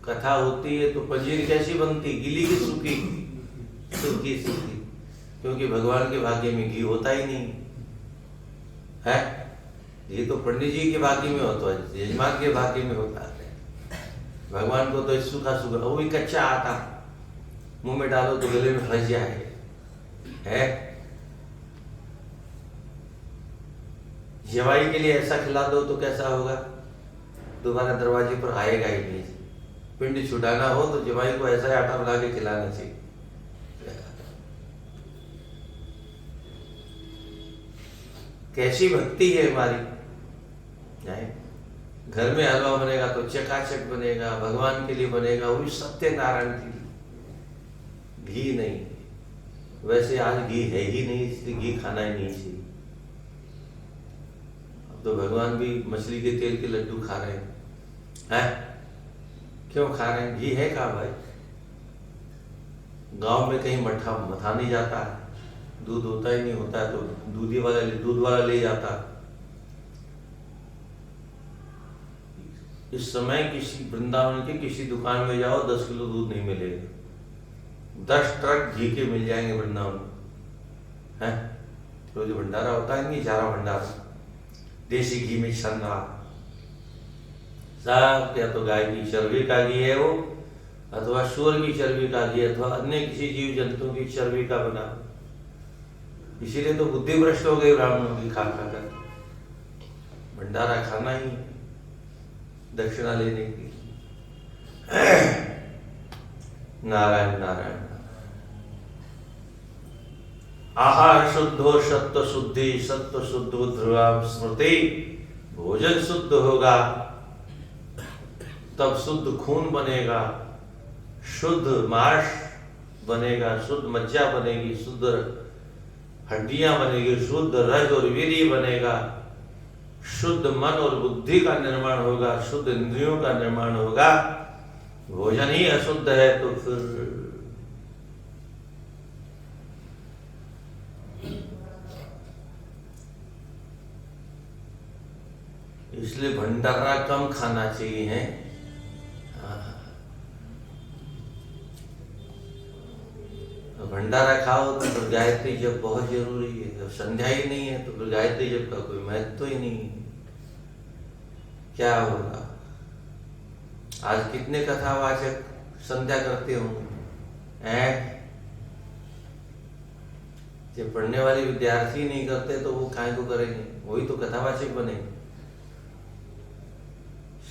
कथा होती है तो पंजीर कैसी बनती, गीली की सूखी, सूखी सूखी, क्योंकि भगवान के भाग्य में घी होता ही नहीं है। ये तो पंडित जी के भाग्य में होता है, यजमान के भाग्य में होता है। भगवान को तो सूखा सूखा, वो भी कच्चा आता, मुंह में डालो तो गले में फंस जाए है। जवाई के लिए ऐसा खिला दो तो कैसा होगा, दोबारा दरवाजे पर आएगा ही नहीं। पिंड छुटाना हो तो जवाई को ऐसा आटा बना के खिलाना चाहिए। कैसी भक्ति है हमारी। घर में हलवा बनेगा तो चकाचक बनेगा, भगवान के लिए बनेगा, वो भी सत्यनारायण के लिए, घी नहीं। वैसे आज घी है ही नहीं, इसलिए घी खाना ही नहीं चाहिए। अब तो भगवान भी मछली के तेल के लड्डू खा रहे हैं। क्यों खा रहे हैं, घी है कहाँ भाई। गांव में कहीं मथा नहीं जाता है, दूध होता ही नहीं, होता है तो दूध वाला ले जाता। इस समय किसी वृंदावन के किसी दुकान में जाओ 10 किलो दूध नहीं मिलेगा, 10 ट्रक घी के मिल जाएंगे वृंदावन में है। तो जो भंडारा होता है नहीं, चारा भंडारा, देसी घी में छन्ना सब, या तो गाय की चर्बी का घी है वो, अथवा सूअर की चर्बी का घी, अथवा अन्य किसी जीव जंतु की चर्बी का बना। इसीलिए तो बुद्धि भ्रष्ट हो गई ब्राह्मणों की खा कर। भंडारा खाना ही दक्षिणा लेने की। नारायण नारायण। आहार शुद्धो सत्व शुद्धि, सत्व शुद्धो ध्रुवा स्मृति। भोजन शुद्ध होगा तब शुद्ध खून बनेगा, शुद्ध मांस बनेगा, शुद्ध मज्जा बनेगी, शुद्ध हड्डियां बनेगी, शुद्ध रज और वीर्य बनेगा, शुद्ध मन और बुद्धि का निर्माण होगा, शुद्ध इंद्रियों का निर्माण होगा। भोजन ही अशुद्ध है तो फिर इसलिए भंडारा कम खाना चाहिए है। भंडारा खाओ तो फिर गायत्री जप बहुत जरूरी है। जब संध्या ही नहीं है तो फिर गायत्री जप का कोई महत्व ही नहीं है। क्या होगा? आज कितने कथावाचक संध्या करते होंगे? जब पढ़ने वाले विद्यार्थी नहीं करते तो वो काय को करेंगे? वही तो कथावाचक बनेंगे।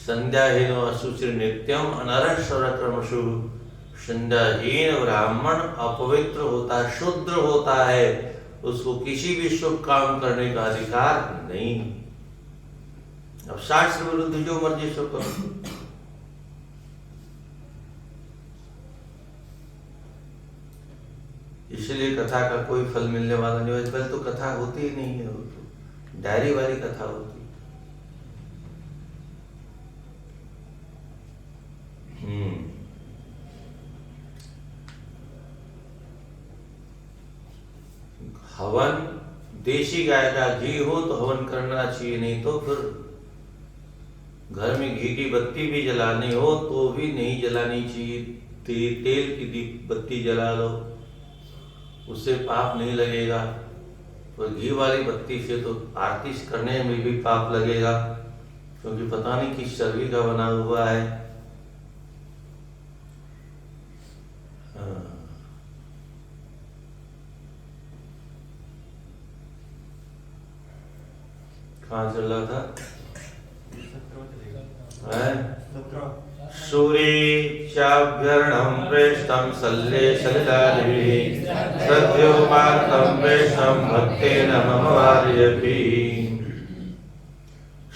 संध्याहीनो अशुचि नित्यम अनरश्वर क्रमशु। संध्याहीन ब्राह्मण अपवित्र होता, शुद्र होता है, उसको किसी भी शुभ काम करने का अधिकार नहीं। अब शास्त्र विरुद्ध जो मर्जी सो करो। इसलिए कथा का कोई फल मिलने वाला नहीं है। पहले तो कथा होती ही नहीं है, वो तो डायरी वाली कथा होती। हवन देशी गाय का घी हो तो हवन करना चाहिए, नहीं तो फिर घर में घी की बत्ती भी जलानी हो तो भी नहीं जलानी चाहिए। तेल की बत्ती जला लो, उससे पाप नहीं लगेगा। और घी वाली बत्ती से तो आरती करने में भी पाप लगेगा, क्योंकि पता नहीं किस चर्बी का बना हुआ है। कहाँ चल रहा था? सूर्य चाभ्यर्णम प्रेष्ठम सल्ले सलिलादिभिः सद्यो मार्तम प्रेष्ठम भक्तेन मम वार्यपि।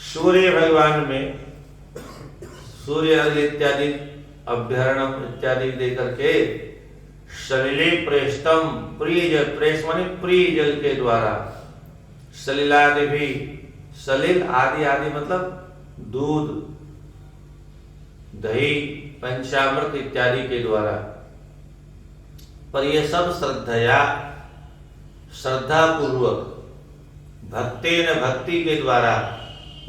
सूर्य भगवान में सूर्य इत्यादि अभ्यर्णम इत्यादि देकर के सलिले प्रेष्ठम प्रिय जल, प्रेष माने प्रिय जल के द्वारा, सलिलादि भी, सलिल आदि आदि मतलब दूध, दही, पंचामृत इत्यादि के द्वारा। पर ये सब श्रद्धा पूर्वक भक्तेन भक्ति के द्वारा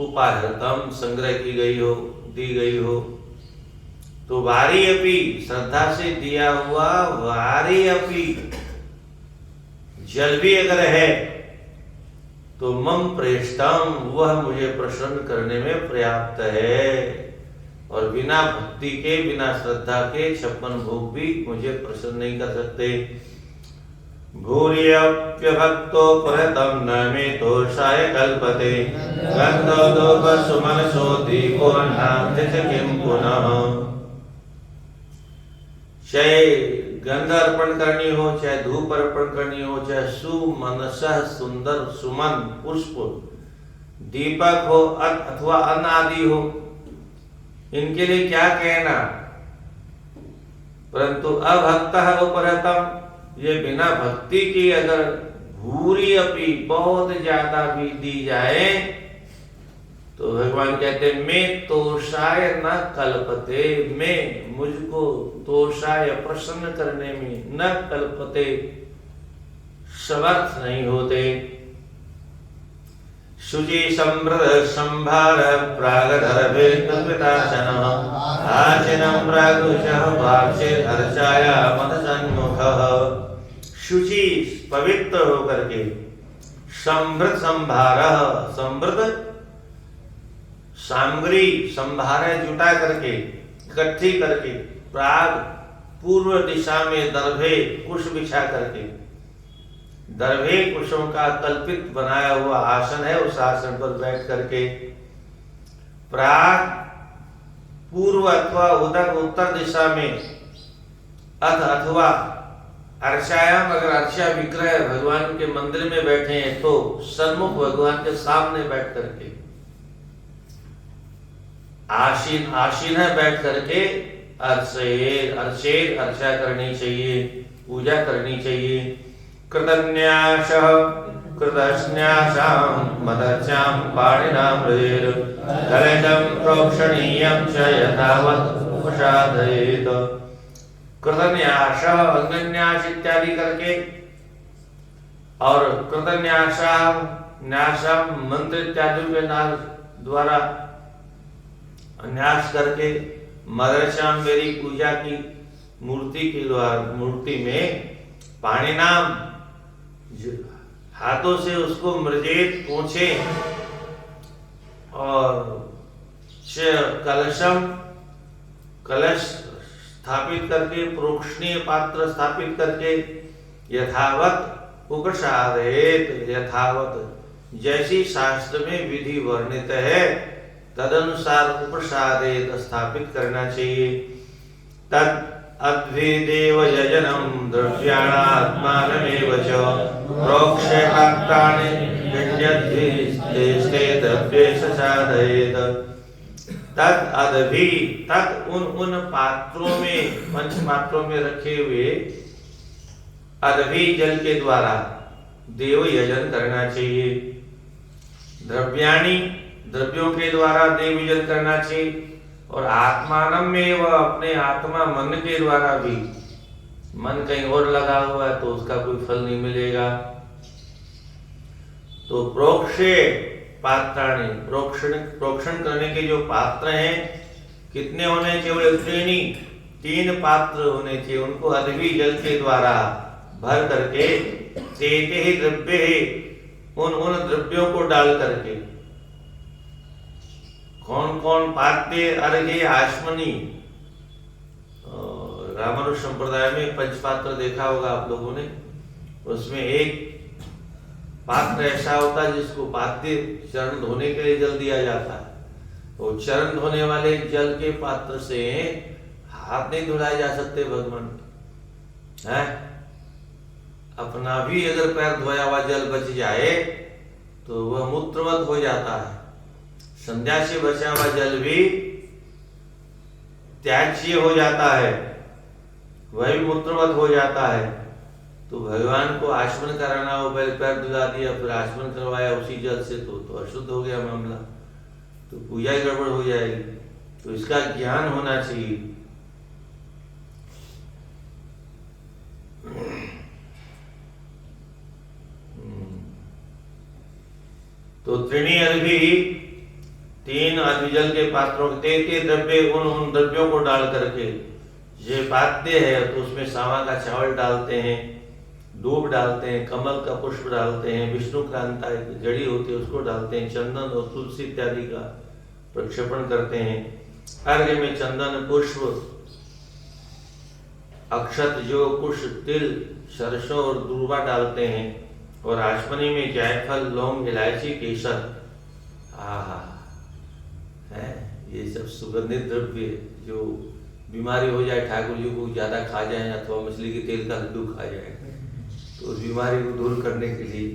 उपाहृतम संग्रह की गई हो, दी गई हो। तो वारी अपि श्रद्धा से दिया हुआ वारी अपि जल भी अगर है तो मम प्रेष्ठम, वह मुझे प्रसन्न करने में पर्याप्त है। और बिना भक्ति के, बिना श्रद्धा के 56 भोग भी मुझे प्रसन्न नहीं कर सकते। भूर्यप्यभक्तो परतम न मे तोषाय कल्पते गन्धोदोपसुमनसो दीपोर्णां किं पुनः। चाहे गंध अर्पण करनी हो, चाहे धूप अर्पण करनी हो, चाहे सुमनसः सुंदर सुमन पुष्प, दीपक हो अथवा अन्न आदि हो, इनके लिए क्या कहना। परंतु अभक्तः उपरतम, ये बिना भक्ति की अगर भूरी अपनी बहुत ज्यादा भी दी जाए तो भगवान कहते हैं मैं तोषाय न कल्पते, मैं मुझको तोषाय प्रसन्न करने में न कल्पते समर्थ नहीं होते। शुचि समृद्ध संभार प्रागधर्भे कल्पिताशनः आचिनं प्रागुषः वाक्षे अर्चाया मदसन्मुखः। शुचि पवित्र होकर के, समृद्ध संभारः, समृद्ध सामग्री संभार जुटा करके, इकट्ठी करके, प्राग पूर्व दिशा में दर्भे कुश बिछा करके, दर्भे कुशों का कल्पित बनाया हुआ आसन है, उस आसन पर बैठ करके प्राग पूर्व अथवा उदक उत्तर दिशा में अथवा अर्चायाम, अगर अर्चा विग्रह भगवान के मंदिर में बैठे हैं तो सन्मुख भगवान के सामने बैठ करके, आसीन है बैठ करके अर्चा करनी चाहिए, पूजा करनी चाहिए। कृतन्यासः कृतस्न्यासां मदर्चां पाणिना मृदेर कलशं प्रोक्षणीयं च यथावत् उपसादयेत्। कृतन्यास अंगन्यास इत्यादि करके, और कृतन्यासम मंत्र इत्यादि के द्वारा न्यास करके, मदरश्याम मेरी पूजा की मूर्ति के द्वारा, मूर्ति में पाणिनाम हाथों से उसको मृजेत पोंछे, और कलशम कलश स्थापित करके, प्रोक्षणीय पात्र स्थापित करके, यथावत उपसादेत, यथावत जैसी शास्त्र में विधि वर्णित है तदनुसार उपसादेत स्थापित करना चाहिए। तद अद्भिदेव यजनम द्रव्याणात्मानमेव च प्रोक्ष्य पात्राणि विद्यद्भिस्ते द्रव्येष साधयेत्। तद अदभि, तद उन पात्रों में, पंच पात्रों में रखे हुए अदभि जल के द्वारा देव यजन करना चाहिए। द्रव्याणि, द्रव्यों के द्वारा देव यजन करना चाहिए। और आत्मानम में, वह अपने आत्मा मन के द्वारा भी, मन कहीं और लगा हुआ है तो उसका कोई फल नहीं मिलेगा। तो प्रोक्षे पात्राणि, प्रोक्षण करने के जो पात्र हैं कितने होने चाहिए? त्रीणि, 3 पात्र होने चाहिए। उनको अदभी जल के द्वारा भर करके, तेते ही द्रव्य, उन द्रव्यों को डाल करके, कौन कौन पात्र? अर्घ्य आचमनी, रामानुज संप्रदाय में पंचपात्र देखा होगा आप लोगों ने। उसमें एक पात्र ऐसा होता है जिसको पात्र चरण धोने के लिए जल दिया जाता है। वो चरण धोने वाले जल के पात्र से हाथ नहीं धुलाए जा सकते भगवान है। अपना भी अगर पैर धोया हुआ जल बच जाए तो वह मूत्रवत हो जाता है। संध्या से बचा हुआ जल भी त्याज्य हो जाता है, वह भी मूत्रवत हो जाता है। तो भगवान को आचमन कराना हो, पहले पैर धुला दिया फिर आचमन करवाया उसी जल से, तो अशुद्ध हो गया मामला, तो पूजा गड़बड़ हो जाएगी। तो इसका ज्ञान होना चाहिए। तो त्रिणी अदभि, 3 अदभिजल के पात्रों के द्रव्य, उन द्रव्यों को डाल करके, ये पात्य है तो उसमें सावा का चावल डालते हैं, दूब डालते हैं, कमल का पुष्प डालते हैं, विष्णु क्रांता की जड़ी होती है उसको डालते हैं, चंदन और तुलसी इत्यादि का प्रक्षेपण करते हैं। अर्घ्य में चंदन, पुष्प, अक्षत, जो कुश, तिल, सरसों और दूर्वा डालते हैं। और आचमनी में जायफल, लौंग, इलायची, केसर, है ये सब सुगंधित द्रव्य। जो बीमारी हो जाए, ठाकुर जी को ज्यादा खा जाए अथवा मछली के तेल का लड्डू खा जाए, तो उस बीमारी को दूर करने के लिए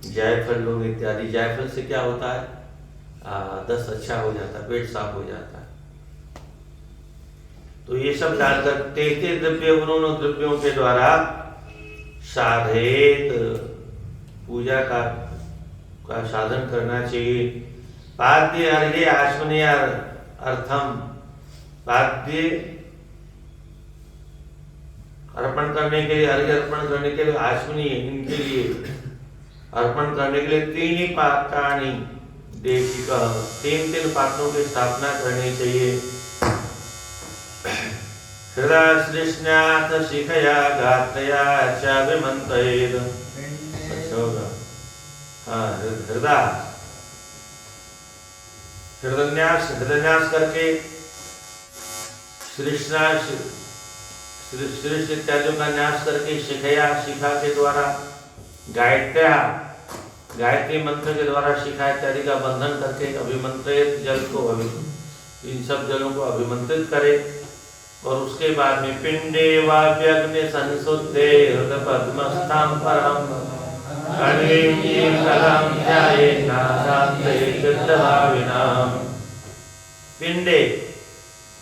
जायफल, लौंग इत्यादि। जायफल से क्या होता है? दस्त अच्छा हो जाता है, पेट साफ हो जाता है। तो ये सब डालकर तेते द्रव्य, उन्होंने द्रव्यों के द्वारा साधेत, पूजा का साधन करना चाहिए। पाद्य अर्घ्य आचमनी अर्थम, पाद्य अर्पण करने के लिए, अर्घ्य अर्पण करने के लिए, आचमनी इनके लिए अर्पण करने के लिए 3 पात्राणि देशिका, 3 पात्रों की स्थापना करनी चाहिए। हृदय श्लिष्ण्याथ शिखया गात्रया च विमंत्रेद। अच्छा होगा, हाँ, हृदयन्यास करके, श्लिष्ट इत्यादियों का न्यास करके, शिखया, शिखा के द्वारा, गायत्री मंत्र के द्वारा शिखा इत्यादि का बंधन करके, अभिमंत्रित जल को इन सब जलों को अभिमंत्रित करे। और उसके बाद में पिंडे वाप्यग्नि संसुद्धे हृदय पद्मस्थां परम कण्वीं कलां ध्यायेत् नासान्ते सिद्धभाविनाम्। पिंडे,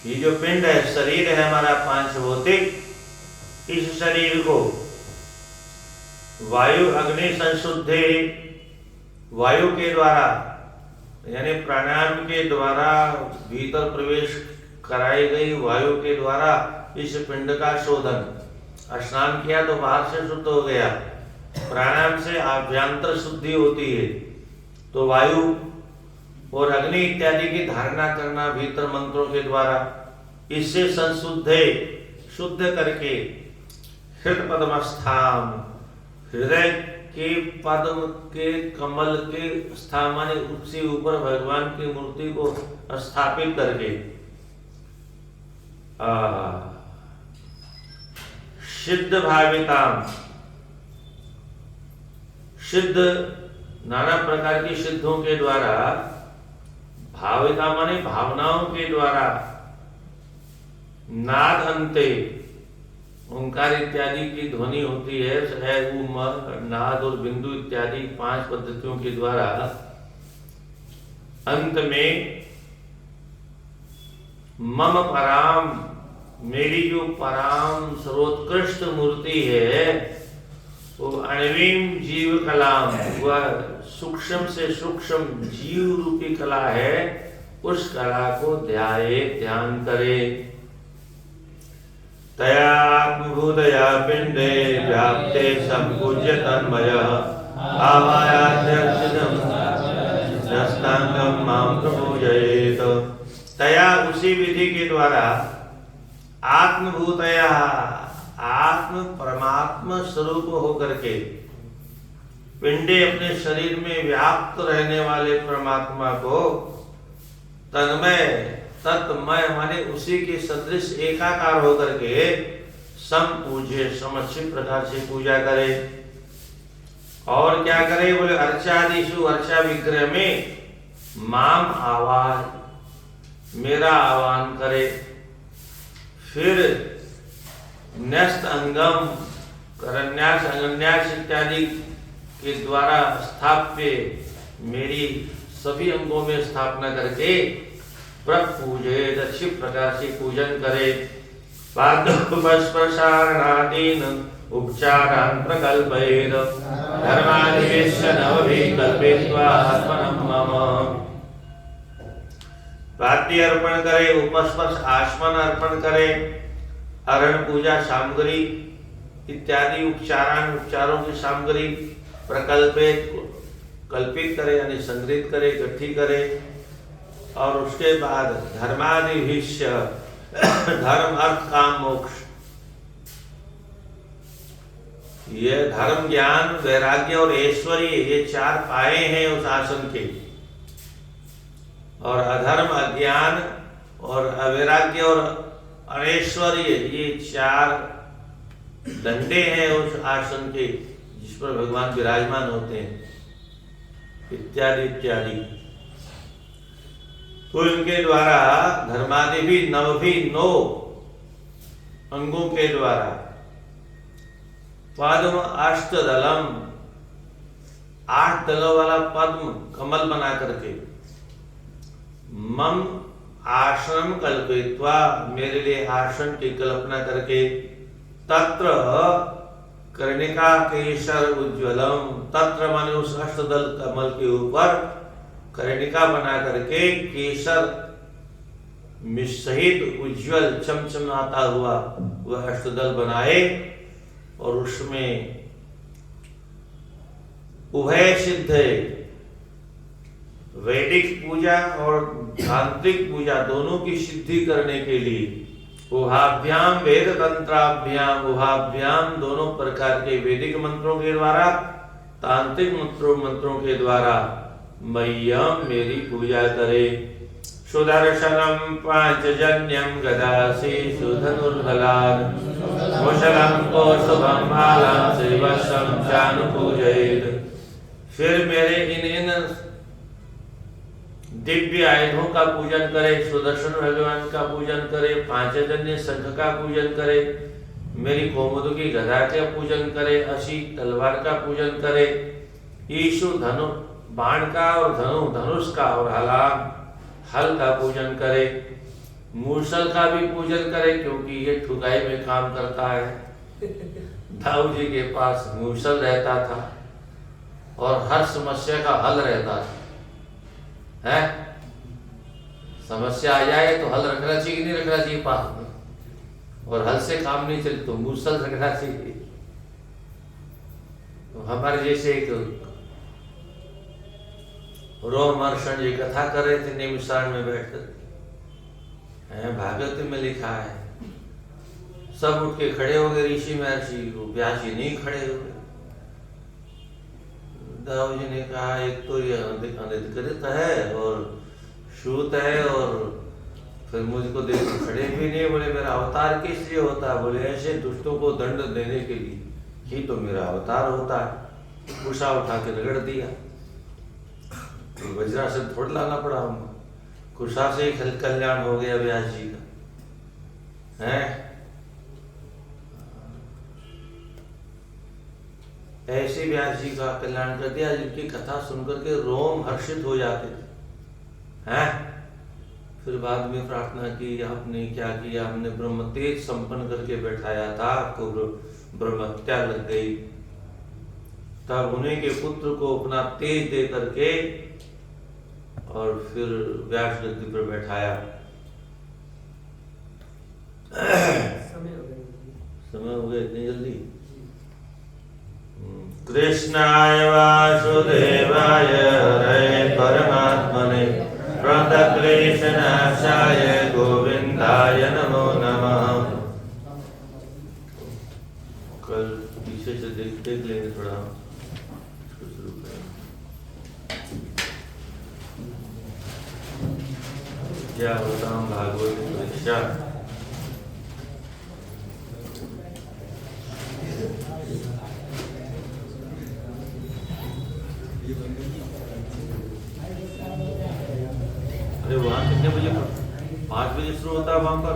ये जो पिंड है, शरीर है हमारा पांच भौतिक, इस शरीर को वायु अग्नि संशुद्धे, वायु के द्वारा यानी प्राणायाम के द्वारा भीतर प्रवेश कराई गई वायु के द्वारा इस पिंड का शोधन। स्नान किया तो बाहर से शुद्ध हो गया, प्राणायाम से आभ्यंतर शुद्धि होती है। तो वायु और अग्नि इत्यादि की धारणा करना भीतर मंत्रों के द्वारा, इससे संशुद्धे, शुद्ध करके हृदय पद्मस्थाम, हृदय के पद्म के कमल के स्थान माने उससे ऊपर भगवान की मूर्ति को स्थापित करके सिद्ध भाविताम, सिद्ध नाना प्रकार की सिद्धों के द्वारा, भाविता माने भावनाओं के द्वारा, नाद अंते, ओंकार इत्यादि की ध्वनि होती है, नाद और बिंदु इत्यादि पांच पद्धतियों के द्वारा अंत में मम पराम, मेरी जो पराम सर्वोत्कृष्ट मूर्ति है वो अणवीम जीव कलाम, वह सूक्ष्म से सूक्ष्म जीव रूपी कला है, उस कला को ध्यान करे। तयात्मभूतया पिंडे व्याप्ते संपूज्य तन्मयः आवायाध्यक्षिणं नस्तांगं मां प्रपूजयेत। तया, उसी विधि के द्वारा, आत्मभूतया, आत्म परमात्मा स्वरूप होकर के, पिंडे अपने शरीर में व्याप्त रहने वाले परमात्मा को, तन्मय, तत्मय माने उसी के सदृश एकाकार होकर के संपूज्य, समुचित प्रकार से पूजा करे। और क्या करे बोले, अर्चादिषु, अर्चा विग्रह में माम आवाज, मेरा आह्वान करे। फिर न्यस्त अंगम, करन्यास, अंगन्यास इत्यादि के द्वारा स्थाप्य, मेरी सभी अंगों में स्थापना करके प्रपूजेत, अच्छी प्रकार से पूजन करे। पादोपस्पर्शारणादीन उपचारान् प्रकल्पयेत् धर्मादिवेश्य नवभिः कल्पयित्वा आत्मनं मम। पाद्य अर्पण करे, उपस्पर्श आचमन अर्पण करे, अरण पूजा सामग्री इत्यादि उपचारान, उपचारों की सामग्री प्रकल्पित, कल्पित करे यानी संग्रहित करे, इकट्ठी करे। और उसके बाद धर्मादिभिश्य, धर्म अर्थ काम मोक्ष, ये धर्म ज्ञान वैराग्य और ऐश्वर्य, ये चार पाए हैं उस आसन के। और अधर्म अज्ञान और अवैराग्य और अनैश्वर्य, ये चार डंडे हैं उस आसन के जिस पर भगवान विराजमान होते हैं, इत्यादि इत्यादि। तो इनके द्वारा धर्मादि भी नवभी, 9 अंगों के द्वारा, पद्म अष्टदलम, 8 दलों वाला पद्म कमल बना करके, मम आश्रम कल्पयित्वा, मेरे लिए आश्रम की कल्पना करके, तत्र कर्णिका केशर उज्ज्वलम, तत्र माने उस अष्टदल कमल के ऊपर कर्णिका बना करके केसर सहित उज्ज्वल चमचमाता हुआ वह अष्टदल बनाए। और उसमें उभय सिद्ध, वैदिक पूजा और तांत्रिक पूजा दोनों की सिद्धि करने के लिए उभाभ्याम वेद तंत्राभ्याम, उभाभ्याम दोनों प्रकार के वैदिक मंत्रों के द्वारा, तांत्रिक मंत्रों के द्वारा मह्यम, मेरी पूजा करे। सुदर्शनम पांचजन्यम गदासी सुधनुर्बलाद मुशलम कौस्तुभम मालां श्रीवत्सं चानुपूजयेत्। फिर मेरे इन दिव्य आयुधों का पूजन करे, सुदर्शन भगवान का पूजन करे, पांचजन्य शंख का पूजन करे, मेरी कौमुदी गदा का पूजन करे, अशी तलवार का पूजन करे, ईशु धनु बाण का और धनुष का और हल का पूजन करे, मूसल का भी पूजन करे क्योंकि ये ठुकाई में काम करता है। दाऊ जी के पास मूसल रहता था और हर समस्या का हल रहता था। है समस्या आ जाए तो हल रखना चाहिए कि नहीं रखना चाहिए पास में, और हल से काम नहीं चले तो मूसल रखना चाहिए। तो हमारे जैसे एक रोमहर्षण जी कथा कर रहे थे निमिषारण में बैठकर, भागवत में लिखा है, सब उठ के खड़े हो गए ऋषि महर्षि, व्यास जी नहीं खड़े हुए। दाऊ जी ने कहा एक तो ये अनधिकृत है और शूत है, और फिर मुझको देख खड़े भी नहीं। बोले मेरा अवतार किस लिए होता है? बोले ऐसे दुष्टों को दंड देने के लिए ही तो मेरा अवतार होता है। उषा उठा के रगड़ दिया, तो वज्रासन थोड़ा लाना पड़ा हमको, कुशा से ही कल्याण हो गया व्यास जी का। है ऐसे व्यास जी का कल्याण कर दिया जिनकी कथा सुनकर के रोम हर्षित हो जाते थे। हैं फिर बाद में प्रार्थना की, आपने क्या किया? हमने ब्रह्म तेज संपन्न करके बैठाया था, आपको ब्रह्म हत्या लग गई। तब उन्हीं के पुत्र को अपना तेज दे करके और फिर व्यास गद्दी पर बैठाया। समय हो गया इतनी जल्दी? कृष्णाय वासुदेवाय हरे परमात्मने प्रणतक्लेशनाशाय गोविंदाय नमो नमः। कल पीछे से देख लेंगे थोड़ा, शुरू करें। क्या होता हूँ भागवत परीक्षा। अरे वहाँ कितने बजे? 5 बजे शुरू होता है वहाँ पर।